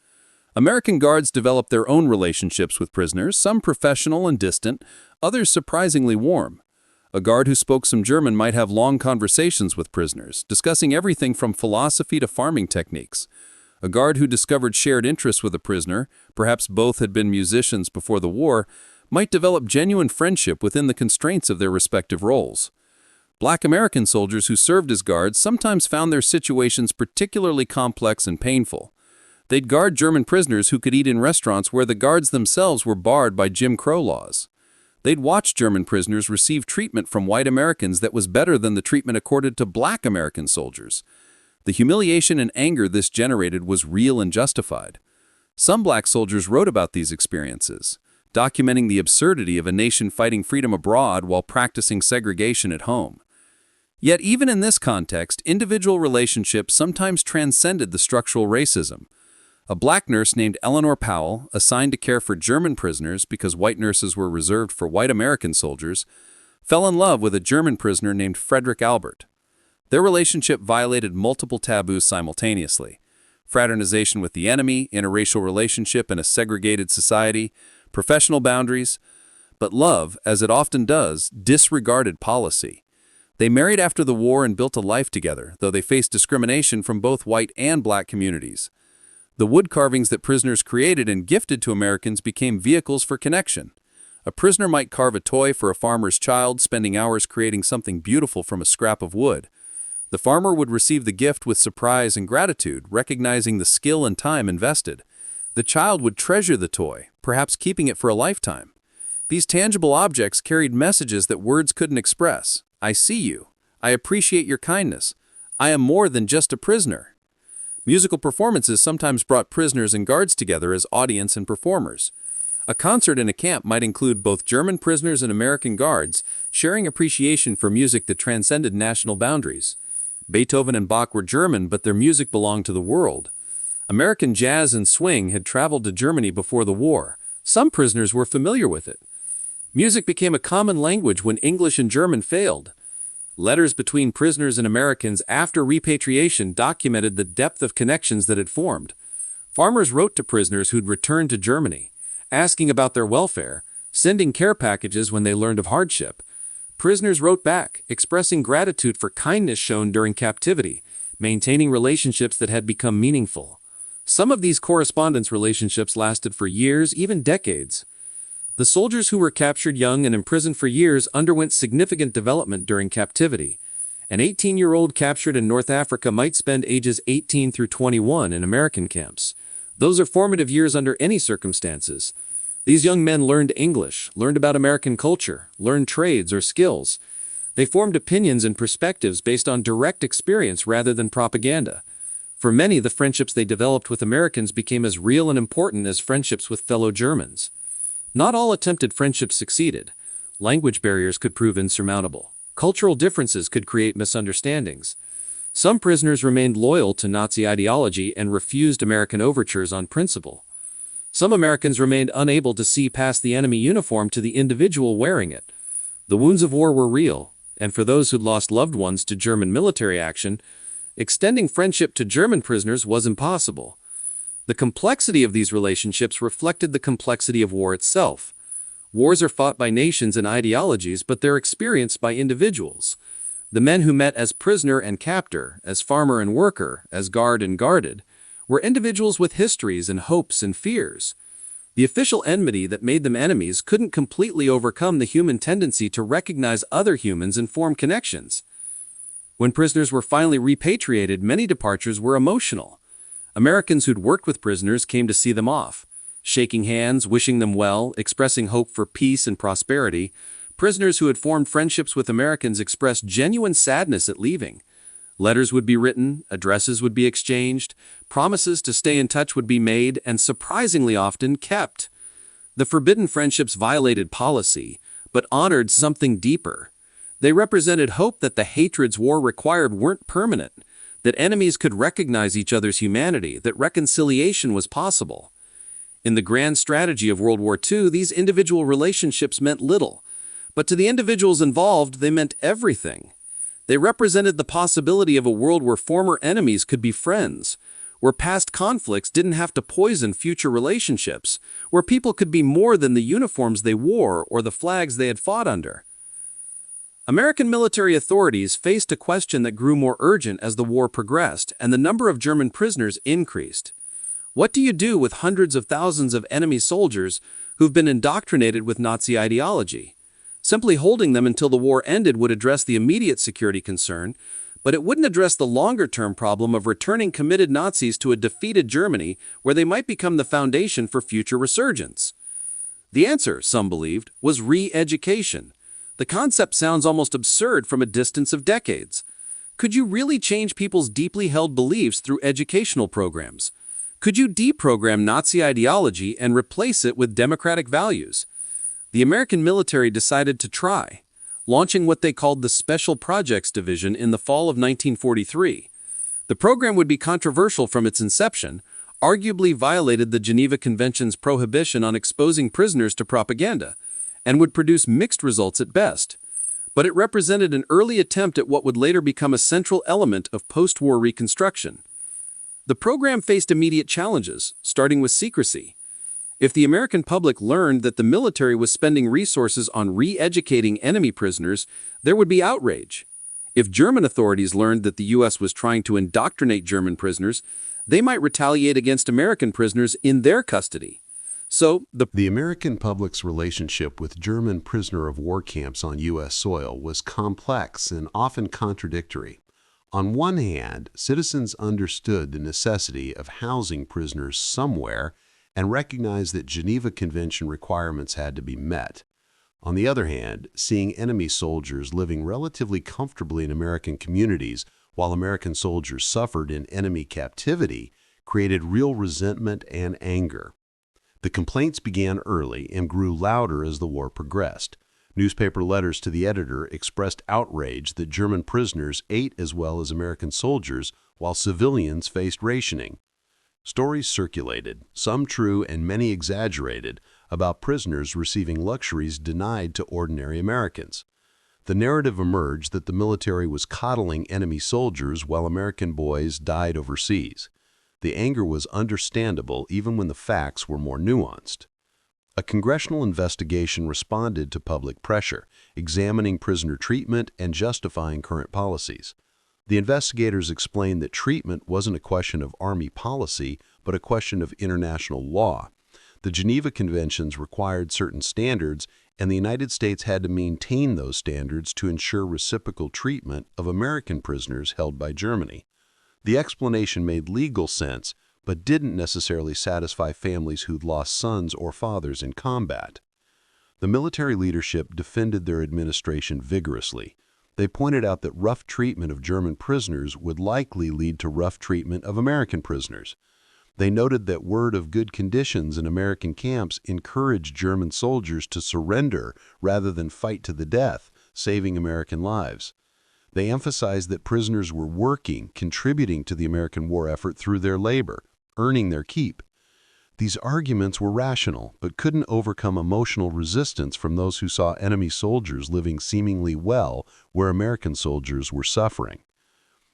Speaker 2: American guards developed their own relationships with prisoners, some professional and distant, others surprisingly warm. A guard who spoke some German might have long conversations with prisoners, discussing everything from philosophy to farming techniques. A guard who discovered shared interests with a prisoner, perhaps both had been musicians before the war, might develop genuine friendship within the constraints of their respective roles. Black American soldiers who served as guards sometimes found their situations particularly complex and painful. They'd guard German prisoners who could eat in restaurants where the guards themselves were barred by Jim Crow laws. They'd watch German prisoners receive treatment from white Americans that was better than the treatment accorded to black American soldiers. The humiliation and anger this generated was real and justified. Some black soldiers wrote about these experiences, documenting the absurdity of a nation fighting freedom abroad while practicing segregation at home. Yet even in this context, individual relationships sometimes transcended the structural racism. A black nurse named Eleanor Powell, assigned to care for German prisoners because white nurses were reserved for white American soldiers, fell in love with a German prisoner named Frederick Albert. Their relationship violated multiple taboos simultaneously: fraternization with the enemy, interracial relationship in a segregated society, professional boundaries. But love, as it often does, disregarded policy. They married after the war and built a life together, though they faced discrimination from both white and black communities. The wood carvings that prisoners created and gifted to Americans became vehicles for connection. A prisoner might carve a toy for a farmer's child, spending hours creating something beautiful from a scrap of wood. The farmer would receive the gift with surprise and gratitude, recognizing the skill and time invested. The child would treasure the toy, perhaps keeping it for a lifetime. These tangible objects carried messages that words couldn't express. I see you. I appreciate your kindness. I am more than just a prisoner. Musical performances sometimes brought prisoners and guards together as audience and performers. A concert in a camp might include both German prisoners and American guards, sharing appreciation for music that transcended national boundaries. Beethoven and Bach were German, but their music belonged to the world. American jazz and swing had traveled to Germany before the war. Some prisoners were familiar with it. Music became a common language when English and German failed. Letters between prisoners and Americans after repatriation documented the depth of connections that had formed. Farmers wrote to prisoners who'd returned to Germany, asking about their welfare,
Speaker 3: sending care packages when they learned of hardship. Prisoners wrote back, expressing gratitude for kindness shown during captivity, maintaining relationships that had become meaningful. Some of these correspondence relationships lasted for years, even decades. The soldiers who were captured young and imprisoned for years underwent significant development during captivity. An 18-year-old captured in North Africa might spend ages 18 through 21 in American camps. Those are formative years under any circumstances. These young men learned English, learned about American culture, learned trades or skills. They formed opinions and perspectives based on direct experience rather than propaganda. For many, the friendships they developed with Americans became as real and important as friendships with fellow Germans. Not all attempted friendships succeeded. Language barriers could prove insurmountable. Cultural differences could create misunderstandings. Some prisoners remained loyal to Nazi ideology and refused American overtures on principle. Some Americans remained unable to see past the enemy uniform to the individual wearing it. The wounds of war were real, and for those who'd lost loved ones to German military action, extending friendship to German prisoners was impossible. The complexity of these relationships reflected the complexity of war itself. Wars are fought by nations and ideologies, but they're experienced by individuals. The men who met as prisoner and captor, as farmer and worker, as guard and guarded, were individuals with histories and hopes and fears. The official enmity that made them enemies couldn't completely overcome the human tendency to recognize other humans and form connections. When prisoners were finally repatriated, many departures were emotional. Americans who'd worked with prisoners came to see them off, shaking hands, wishing them well, expressing hope for peace and prosperity. Prisoners who had formed friendships with Americans expressed genuine sadness at leaving. Letters would be written, addresses would be exchanged, promises to stay in touch would be made, and surprisingly often kept. The forbidden friendships violated policy, but honored something deeper. They represented hope that the hatreds war required weren't permanent, that enemies could recognize each other's humanity, that reconciliation was possible. In the grand strategy of World War II, these individual relationships meant little, but to the individuals involved, they meant everything. They represented the possibility of a world where former enemies could be friends, where past conflicts didn't have to poison future relationships, where people could be more than the uniforms they wore or the flags they had fought under. American military authorities faced a question that grew more urgent as the war progressed and the number of German prisoners increased. What do you do with hundreds of thousands of enemy soldiers who've been indoctrinated with Nazi ideology? Simply holding them until the war ended would address the immediate security concern, but it wouldn't address the longer-term problem of returning committed Nazis to a defeated Germany where they might become the foundation for future resurgence. The answer, some believed, was re-education. The concept sounds almost absurd from a distance of decades. Could you really change people's deeply held beliefs through educational programs? Could you deprogram Nazi ideology and replace it with democratic values? The American military decided to try, launching what they called the Special Projects Division in the fall of 1943. The program would be controversial from its inception, arguably violated the Geneva Convention's prohibition on exposing prisoners to propaganda, and would produce mixed results at best. But it represented an early attempt at what would later become a central element of post-war reconstruction. The program faced immediate challenges, starting with secrecy. If the American public learned that the military was spending resources on re-educating enemy prisoners, there would be outrage. If German authorities learned that the U.S. was trying to indoctrinate German prisoners, they might retaliate against American prisoners in their custody. So,
Speaker 4: the American public's relationship with German prisoner of war camps on U.S. soil was complex and often contradictory. On one hand, citizens understood the necessity of housing prisoners somewhere and recognized that Geneva Convention requirements had to be met. On the other hand, seeing enemy soldiers living relatively comfortably in American communities while American soldiers suffered in enemy captivity created real resentment and anger. The complaints began early and grew louder as the war progressed. Newspaper letters to the editor expressed outrage that German prisoners ate as well as American soldiers while civilians faced rationing. Stories circulated, some true and many exaggerated, about prisoners receiving luxuries denied to ordinary Americans. The narrative emerged that the military was coddling enemy soldiers while American boys died overseas. The anger was understandable even when the facts were more nuanced. A congressional investigation responded to public pressure, examining prisoner treatment and justifying current policies. The investigators explained that treatment wasn't a question of Army policy, but a question of international law. The Geneva Conventions required certain standards, and the United States had to maintain those standards to ensure reciprocal treatment of American prisoners held by Germany. The explanation made legal sense, but didn't necessarily satisfy families who'd lost sons or fathers in combat. The military leadership defended their administration vigorously. They pointed out that rough treatment of German prisoners would likely lead to rough treatment of American prisoners. They noted that word of good conditions in American camps encouraged German soldiers to surrender rather than fight to the death, saving American lives. They emphasized that prisoners were working, contributing to the American war effort through their labor, earning their keep. These arguments were rational, but couldn't overcome emotional resistance from those who saw enemy soldiers living seemingly well where American soldiers were suffering.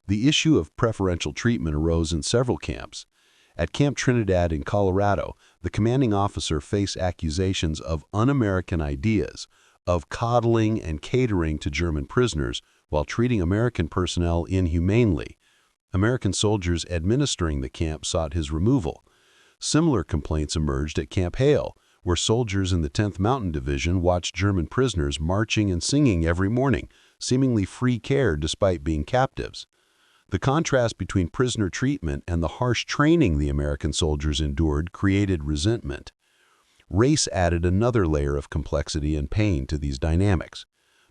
Speaker 4: The issue of preferential treatment arose in several camps. At Camp Trinidad in Colorado, the commanding officer faced accusations of un-American ideas, of coddling and catering to German prisoners while treating American personnel inhumanely. American soldiers administering the camp sought his removal. Similar complaints emerged at Camp Hale, where soldiers in the 10th Mountain Division watched German prisoners marching and singing every morning, seemingly free care despite being captives. The contrast between prisoner treatment and the harsh training the American soldiers endured created resentment. Race added another layer of complexity and pain to these dynamics.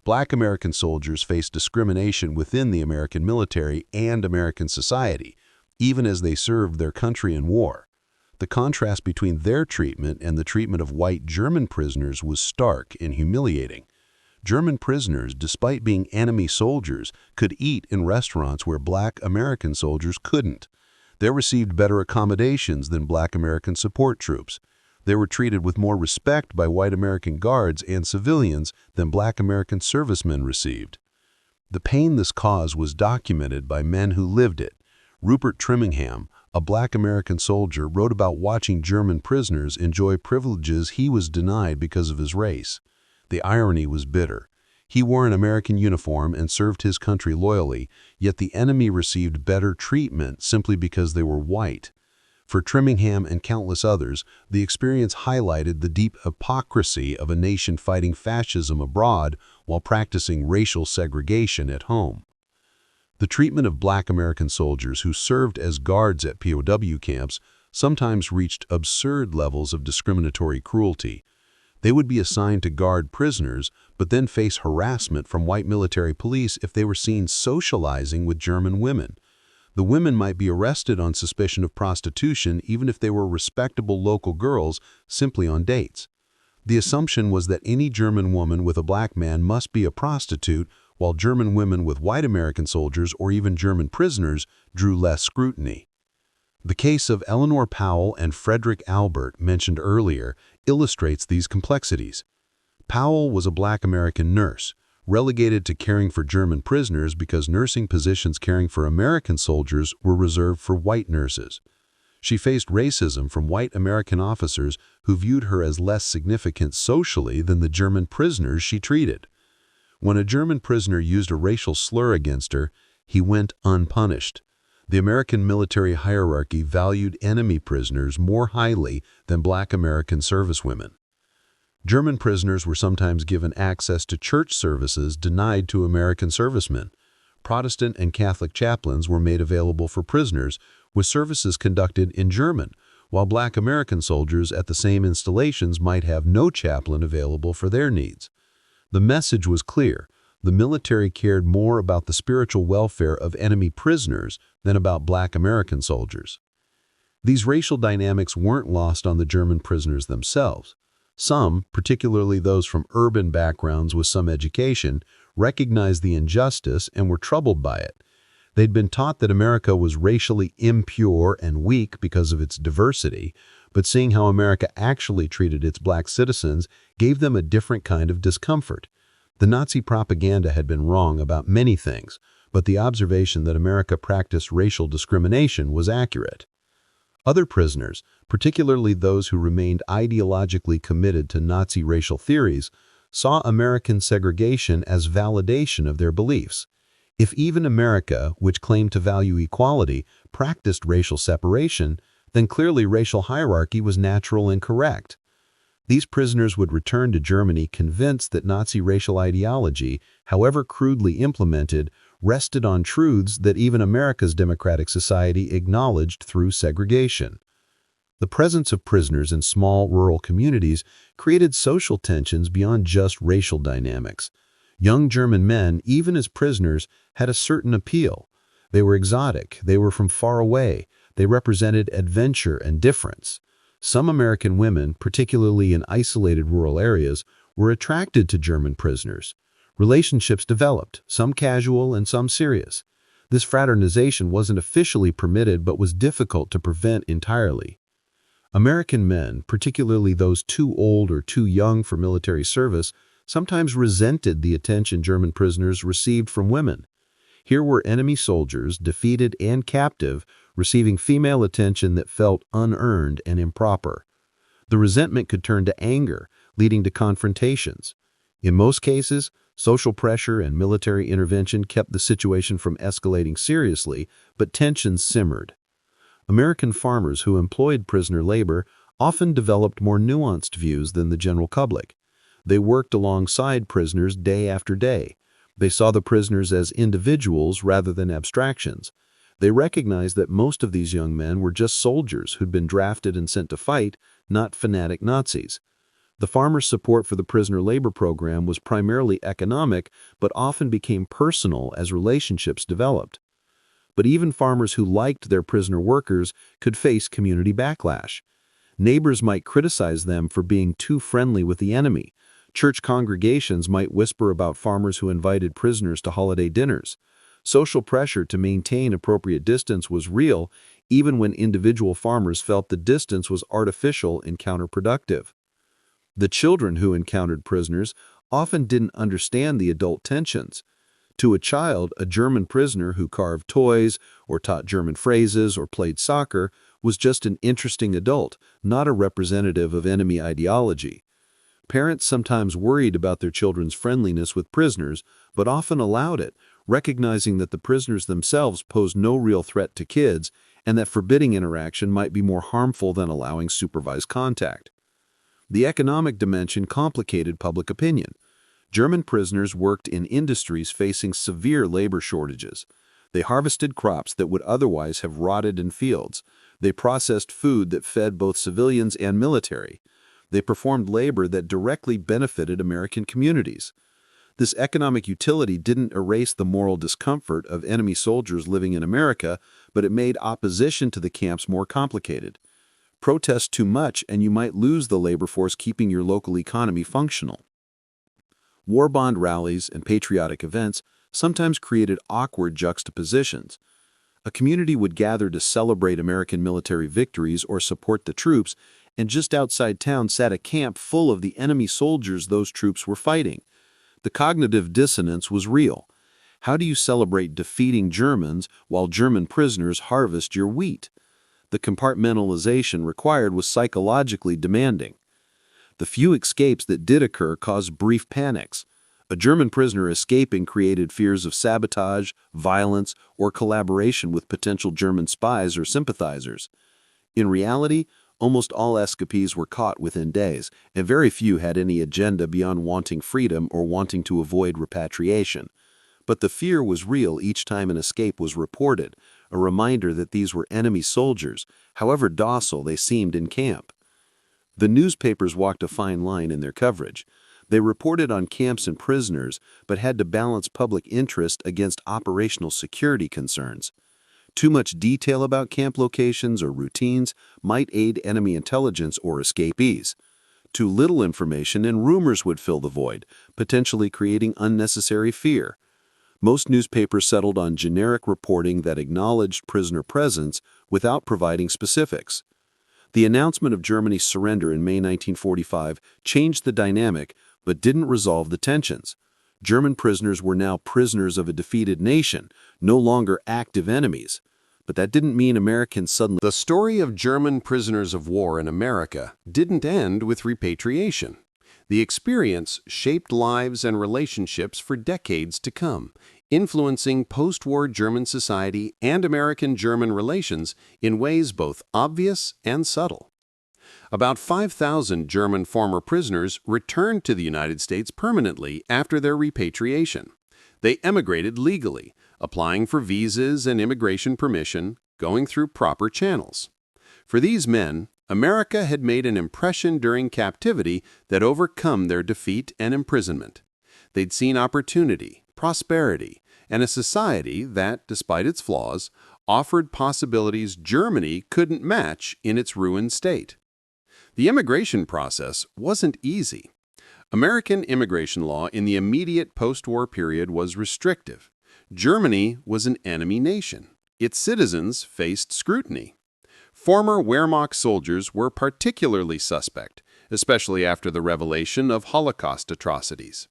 Speaker 4: Black American soldiers faced discrimination within the American military and American society, even as they served their country in war. The contrast between their treatment and the treatment of white German prisoners was stark and humiliating. German prisoners, despite being enemy soldiers, could eat in restaurants where black American soldiers couldn't. They received better accommodations than black American support troops. They were treated with more respect by white American guards and civilians than black American servicemen received. The pain this caused was documented by men who lived it. Rupert Trimmingham, a black American soldier, wrote about watching German prisoners enjoy privileges he was denied because of his race. The irony was bitter. He wore an American uniform and served his country loyally, yet the enemy received better treatment simply because they were white. For Trimmingham and countless others, the experience highlighted the deep hypocrisy of a nation fighting fascism abroad while practicing racial segregation at home. The treatment of black American soldiers who served as guards at POW camps sometimes reached absurd levels of discriminatory cruelty. They would be assigned to guard prisoners, but then face harassment from white military police if they were seen socializing with German women. The women might be arrested on suspicion of prostitution even if they were respectable local girls simply on dates. The assumption was that any German woman with a black man must be a prostitute, while German women with white American soldiers or even German prisoners drew less scrutiny. The case of Eleanor Powell and Frederick Albert, mentioned earlier, illustrates these complexities. Powell was a black American nurse, relegated to caring for German prisoners because nursing positions caring for American soldiers were reserved for white nurses. She faced racism from white American officers who viewed her as less significant socially than the German prisoners she treated. When a German prisoner used a racial slur against her, he went unpunished. The American military hierarchy valued enemy prisoners more highly than black American servicewomen. German prisoners were sometimes given access to church services denied to American servicemen. Protestant and Catholic chaplains were made available for prisoners, with services conducted in German, while black American soldiers at the same installations might have no chaplain available for their needs. The message was clear. The military cared more about the spiritual welfare of enemy prisoners than about black American soldiers. These racial dynamics weren't lost on the German prisoners themselves. Some, particularly those from urban backgrounds with some education, recognized the injustice and were troubled by it. They'd been taught that America was racially impure and weak because of its diversity, but seeing how America actually treated its black citizens gave them a different kind of discomfort. The Nazi propaganda had been wrong about many things, but the observation that America practiced racial discrimination was accurate. Other prisoners, particularly those who remained ideologically committed to Nazi racial theories, saw American segregation as validation of their beliefs. If even America, which claimed to value equality, practiced racial separation, then clearly racial hierarchy was natural and correct. These prisoners would return to Germany convinced that Nazi racial ideology, however crudely implemented, rested on truths that even America's democratic society acknowledged through segregation. The presence of prisoners in small rural communities created social tensions beyond just racial dynamics. Young German men, even as prisoners, had a certain appeal. They were exotic, they were from far away, they represented adventure and difference. Some American women, particularly in isolated rural areas, were attracted to German prisoners. Relationships developed, some casual and some serious. This fraternization wasn't officially permitted but was difficult to prevent entirely. American men, particularly those too old or too young for military service, sometimes resented the attention German prisoners received from women. Here were enemy soldiers, defeated and captive, receiving female attention that felt unearned and improper. The resentment could turn to anger, leading to confrontations. In most cases, social pressure and military intervention kept the situation from escalating seriously, but tensions simmered. American farmers who employed prisoner labor often developed more nuanced views than the general public. They worked alongside prisoners day after day. They saw the prisoners as individuals rather than abstractions. They recognized that most of these young men were just soldiers who'd been drafted and sent to fight, not fanatic Nazis. The farmers' support for the prisoner labor program was primarily economic, but often became personal as relationships developed. But even farmers who liked their prisoner workers could face community backlash. Neighbors might criticize them for being too friendly with the enemy. Church congregations might whisper about farmers who invited prisoners to holiday dinners. Social pressure to maintain appropriate distance was real, even when individual farmers felt the distance was artificial and counterproductive. The children who encountered prisoners often didn't understand the adult tensions. To a child, a German prisoner who carved toys or taught German phrases or played soccer was just an interesting adult, not a representative of enemy ideology. Parents sometimes worried about their children's friendliness with prisoners, but often allowed it, recognizing that the prisoners themselves posed no real threat to kids and that forbidding interaction might be more harmful than allowing supervised contact. The economic dimension complicated public opinion. German prisoners worked in industries facing severe labor shortages. They harvested crops that would otherwise have rotted in fields. They processed food that fed both civilians and military. They performed labor that directly benefited American communities. This economic utility didn't erase the moral discomfort of enemy soldiers living in America, but it made opposition to the camps more complicated. Protest too much and you might lose the labor force keeping your local economy functional. War bond rallies and patriotic events sometimes created awkward juxtapositions. A community would gather to celebrate American military victories or support the troops, and just outside town sat a camp full of the enemy soldiers those troops were fighting. The cognitive dissonance was real. How do you celebrate defeating Germans while German prisoners harvest your wheat? The compartmentalization required was psychologically demanding. The few escapes that did occur caused brief panics. A German prisoner escaping created fears of sabotage, violence, or collaboration with potential German spies or sympathizers. In reality, almost all escapees were caught within days, and very few had any agenda beyond wanting freedom or wanting to avoid repatriation. But the fear was real each time an escape was reported, a reminder that these were enemy soldiers, however docile they seemed in camp. The newspapers walked a fine line in their coverage. They reported on camps and prisoners, but had to balance public interest against operational security concerns. Too much detail about camp locations or routines might aid enemy intelligence or escapees. Too little information and rumors would fill the void, potentially creating unnecessary fear. Most newspapers settled on generic reporting that acknowledged prisoner presence without providing specifics. The announcement of Germany's surrender in May 1945 changed the dynamic but didn't resolve the tensions. German prisoners were now prisoners of a defeated nation, no longer active enemies. But that didn't mean Americans suddenly...
Speaker 1: The story of German prisoners of war in America didn't end with repatriation. The experience shaped lives and relationships for decades to come, influencing post-war German society and American-German relations in ways both obvious and subtle. About 5,000 German former prisoners returned to the United States permanently after their repatriation. They emigrated legally, applying for visas and immigration permission, going through proper channels. For these men, America had made an impression during captivity that overcome their defeat and imprisonment. They'd seen opportunity, prosperity, and a society that, despite its flaws, offered possibilities Germany couldn't match in its ruined state. The immigration process wasn't easy. American immigration law in the immediate post-war period was restrictive. Germany was an enemy nation. Its citizens faced scrutiny. Former Wehrmacht soldiers were particularly suspect, especially after the revelation of Holocaust atrocities.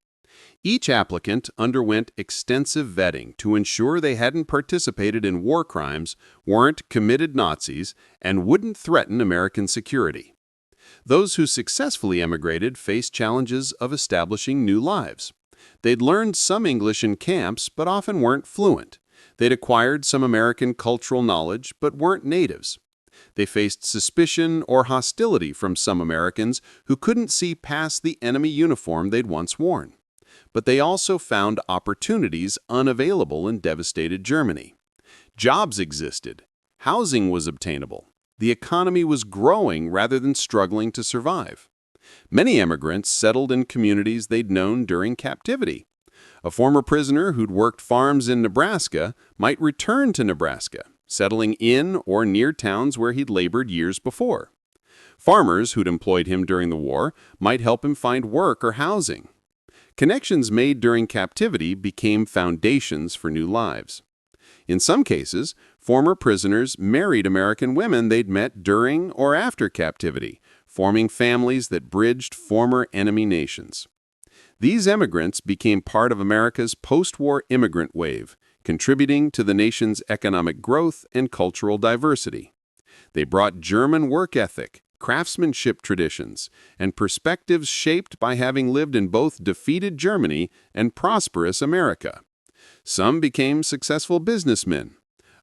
Speaker 1: Each applicant underwent extensive vetting to ensure they hadn't participated in war crimes, weren't committed Nazis, and wouldn't threaten American security. Those who successfully emigrated faced challenges of establishing new lives. They'd learned some English in camps, but often weren't fluent. They'd acquired some American cultural knowledge, but weren't natives. They faced suspicion or hostility from some Americans who couldn't see past the enemy uniform they'd once worn. But they also found opportunities unavailable in devastated Germany. Jobs existed. Housing was obtainable. The economy was growing rather than struggling to survive. Many immigrants settled in communities they'd known during captivity. A former prisoner who'd worked farms in Nebraska might return to Nebraska, settling in or near towns where he'd labored years before. Farmers who'd employed him during the war might help him find work or housing. Connections made during captivity became foundations for new lives. In some cases, former prisoners married American women they'd met during or after captivity, forming families that bridged former enemy nations. These immigrants became part of America's post-war immigrant wave, contributing to the nation's economic growth and cultural diversity. They brought German work ethic, craftsmanship traditions, and perspectives shaped by having lived in both defeated Germany and prosperous America. Some became successful businessmen.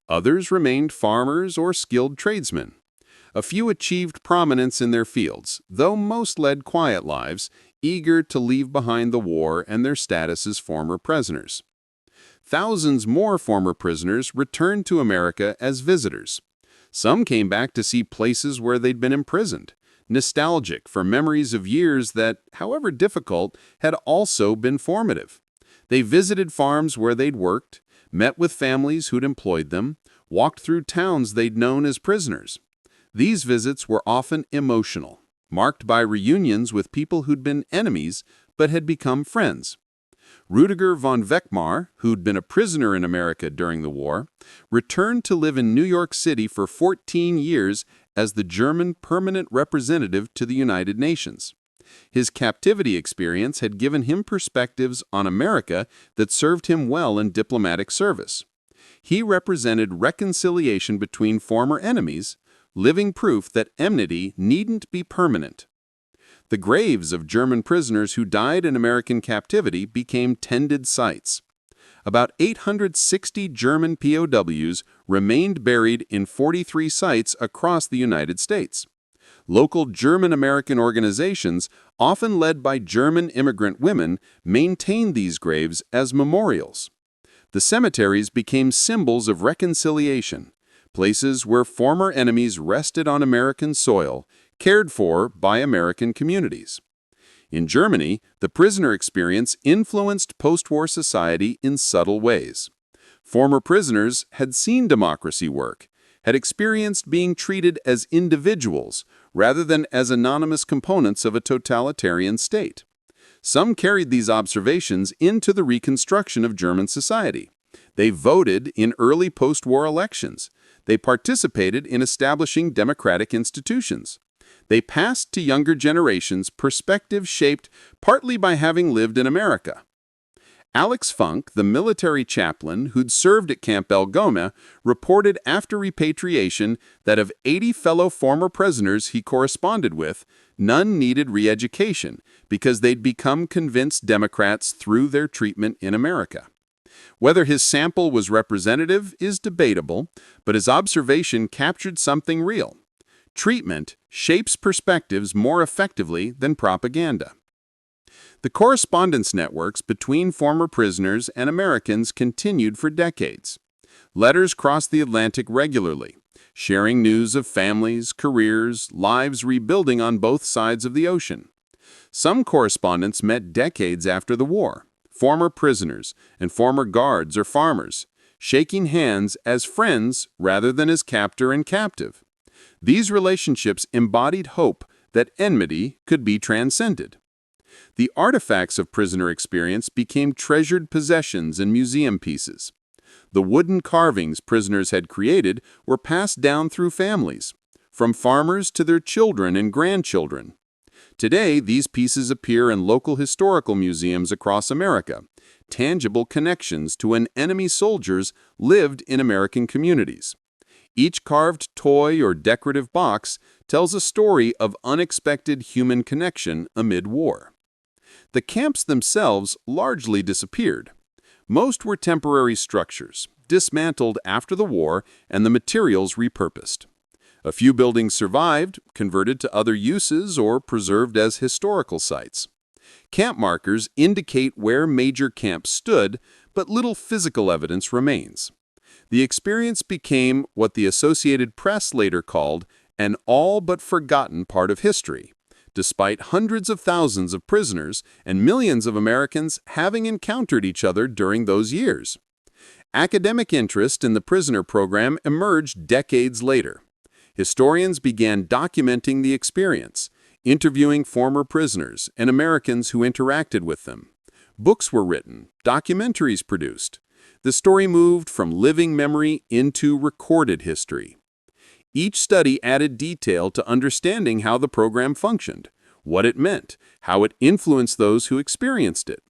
Speaker 1: Others remained farmers or skilled tradesmen. A few achieved prominence in their fields, though most led quiet lives, eager to leave behind the war and their status as former prisoners. Thousands more former prisoners returned to America as visitors. Some came back to see places where they'd been imprisoned, nostalgic for memories of years that, however difficult, had also been formative. They visited farms where they'd worked, met with families who'd employed them, walked through towns they'd known as prisoners. These visits were often emotional, marked by reunions with people who'd been enemies but had become friends. Rüdiger von Weckmar, who'd been a prisoner in America during the war, returned to live in New York City for 14 years as the German permanent representative to the United Nations. His captivity experience had given him perspectives on America that served him well in diplomatic service. He represented reconciliation between former enemies, living proof that enmity needn't be permanent. The graves of German prisoners who died in American captivity became tended sites. About 860 German POWs remained buried in 43 sites across the United States. Local German-American organizations, often led by German immigrant women, maintained these graves as memorials. The cemeteries became symbols of reconciliation, places where former enemies rested on American soil, cared for by American communities. In Germany, the prisoner experience influenced post-war society in subtle ways. Former prisoners had seen democracy work, had experienced being treated as individuals rather than as anonymous components of a totalitarian state. Some carried these observations into the reconstruction of German society. They voted in early post-war elections. They participated in establishing democratic institutions. They passed to younger generations perspectives shaped partly by having lived in America.
Speaker 5: Alex Funk, the military chaplain who'd served at Camp Algoma, reported after repatriation that of 80 fellow former prisoners he corresponded with, none needed reeducation because they'd become convinced Democrats through their treatment in America. Whether his sample was representative is debatable, but his observation captured something real. Treatment shapes perspectives more effectively than propaganda. The correspondence networks between former prisoners and Americans continued for decades. Letters crossed the Atlantic regularly, sharing news of families, careers, lives rebuilding on both sides of the ocean. Some correspondents met decades after the war, former prisoners and former guards or farmers, shaking hands as friends rather than as captor and captive. These relationships embodied hope that enmity could be transcended. The artifacts of prisoner experience became treasured possessions and museum pieces. The wooden carvings prisoners had created were passed down through families, from farmers to their children and grandchildren. Today, these pieces appear in local historical museums across America, tangible connections to when enemy soldiers lived in American communities. Each carved toy or decorative box tells a story of unexpected human connection amid war. The camps themselves largely disappeared. Most were temporary structures, dismantled after the war and the materials repurposed. A few buildings survived, converted to other uses, or preserved as historical sites. Camp markers indicate where major camps stood, but little physical evidence remains. The experience became what the Associated Press later called an all but forgotten part of history, despite hundreds of thousands of prisoners and millions of Americans having encountered each other during those years. Academic interest in the prisoner program emerged decades later. Historians began documenting the experience, interviewing former prisoners and Americans who interacted with them. Books were written, documentaries produced. The story moved from living memory into recorded history. Each study added detail to understanding how the program functioned, what it meant, how it influenced those who experienced it.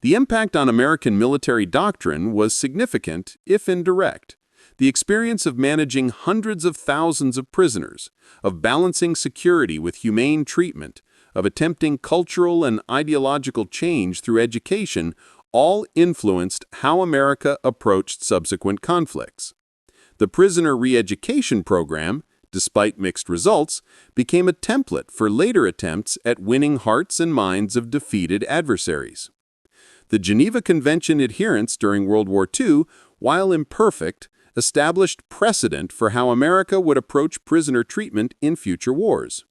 Speaker 5: The impact on American military doctrine was significant, if indirect. The experience of managing hundreds of thousands of prisoners, of balancing security with humane treatment, of attempting cultural and ideological change through education, all influenced how America approached subsequent conflicts. The prisoner re-education program, despite mixed results, became a template for later attempts at winning hearts and minds of defeated adversaries. The Geneva Convention adherence during World War II, while imperfect, established precedent for how America would approach prisoner treatment in future wars.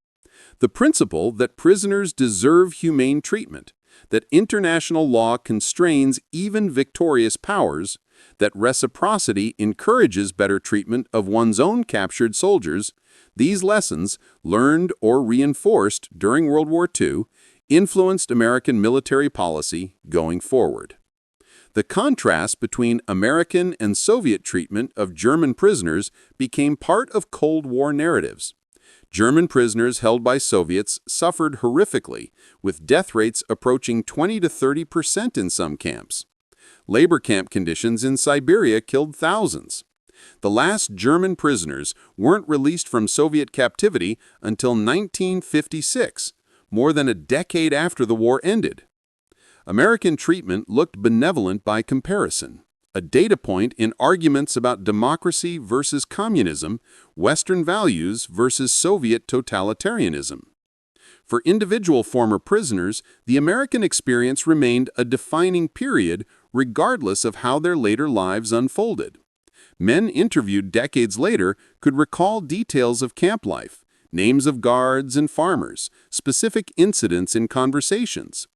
Speaker 5: The principle that prisoners deserve humane treatment, that international law constrains even victorious powers, that reciprocity encourages better treatment of one's own captured soldiers, these lessons, learned or reinforced during World War II, influenced American military policy going forward. The contrast between American and Soviet treatment of German prisoners became part of Cold War narratives. German prisoners held by Soviets suffered horrifically, with death rates approaching 20 to 30% in some camps. Labor camp conditions in Siberia killed thousands. The last German prisoners weren't released from Soviet captivity until 1956, more than a decade after the war ended. American treatment looked benevolent by comparison, a data point in arguments about democracy versus communism, Western values versus Soviet totalitarianism. For individual former prisoners, the American experience remained a defining period regardless of how their later lives unfolded. Men interviewed decades later could recall details of camp life, names of guards and farmers, specific incidents in conversations.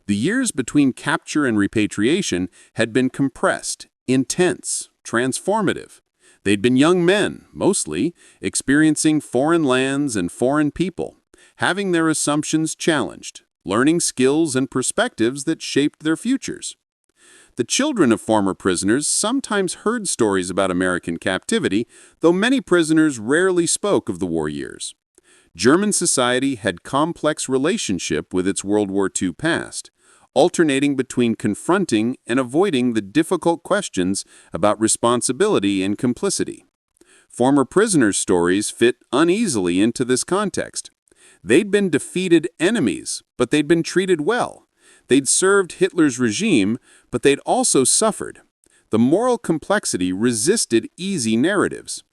Speaker 5: The years between capture and repatriation had been compressed, intense, transformative. They'd been young men, mostly, experiencing foreign lands and foreign people, having their assumptions challenged, learning skills and perspectives that shaped their futures. The children of former prisoners sometimes heard stories about American captivity, though many prisoners rarely spoke of the war years. German society had complex relationship with its World War II past, alternating between confronting and avoiding the difficult questions about responsibility and complicity. Former prisoners' stories fit uneasily into this context. They'd been defeated enemies, but they'd been treated well. They'd served Hitler's regime, but they'd also suffered. The moral complexity resisted easy narratives.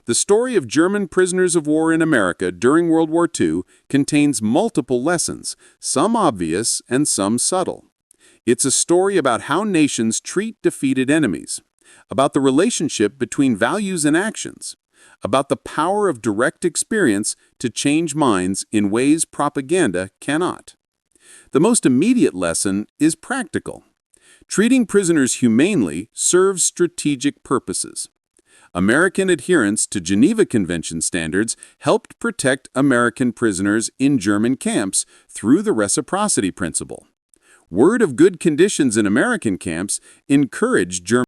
Speaker 5: The story of German prisoners of war in America during World War II contains multiple lessons, some obvious and some subtle. It's a story about how nations treat defeated enemies, about the relationship between values and actions, about the power of direct experience to change minds in ways propaganda cannot. The most immediate lesson is practical. Treating prisoners humanely serves strategic purposes. American adherence to Geneva Convention standards helped protect American prisoners in German camps through the reciprocity principle. Word of good conditions in American camps encouraged German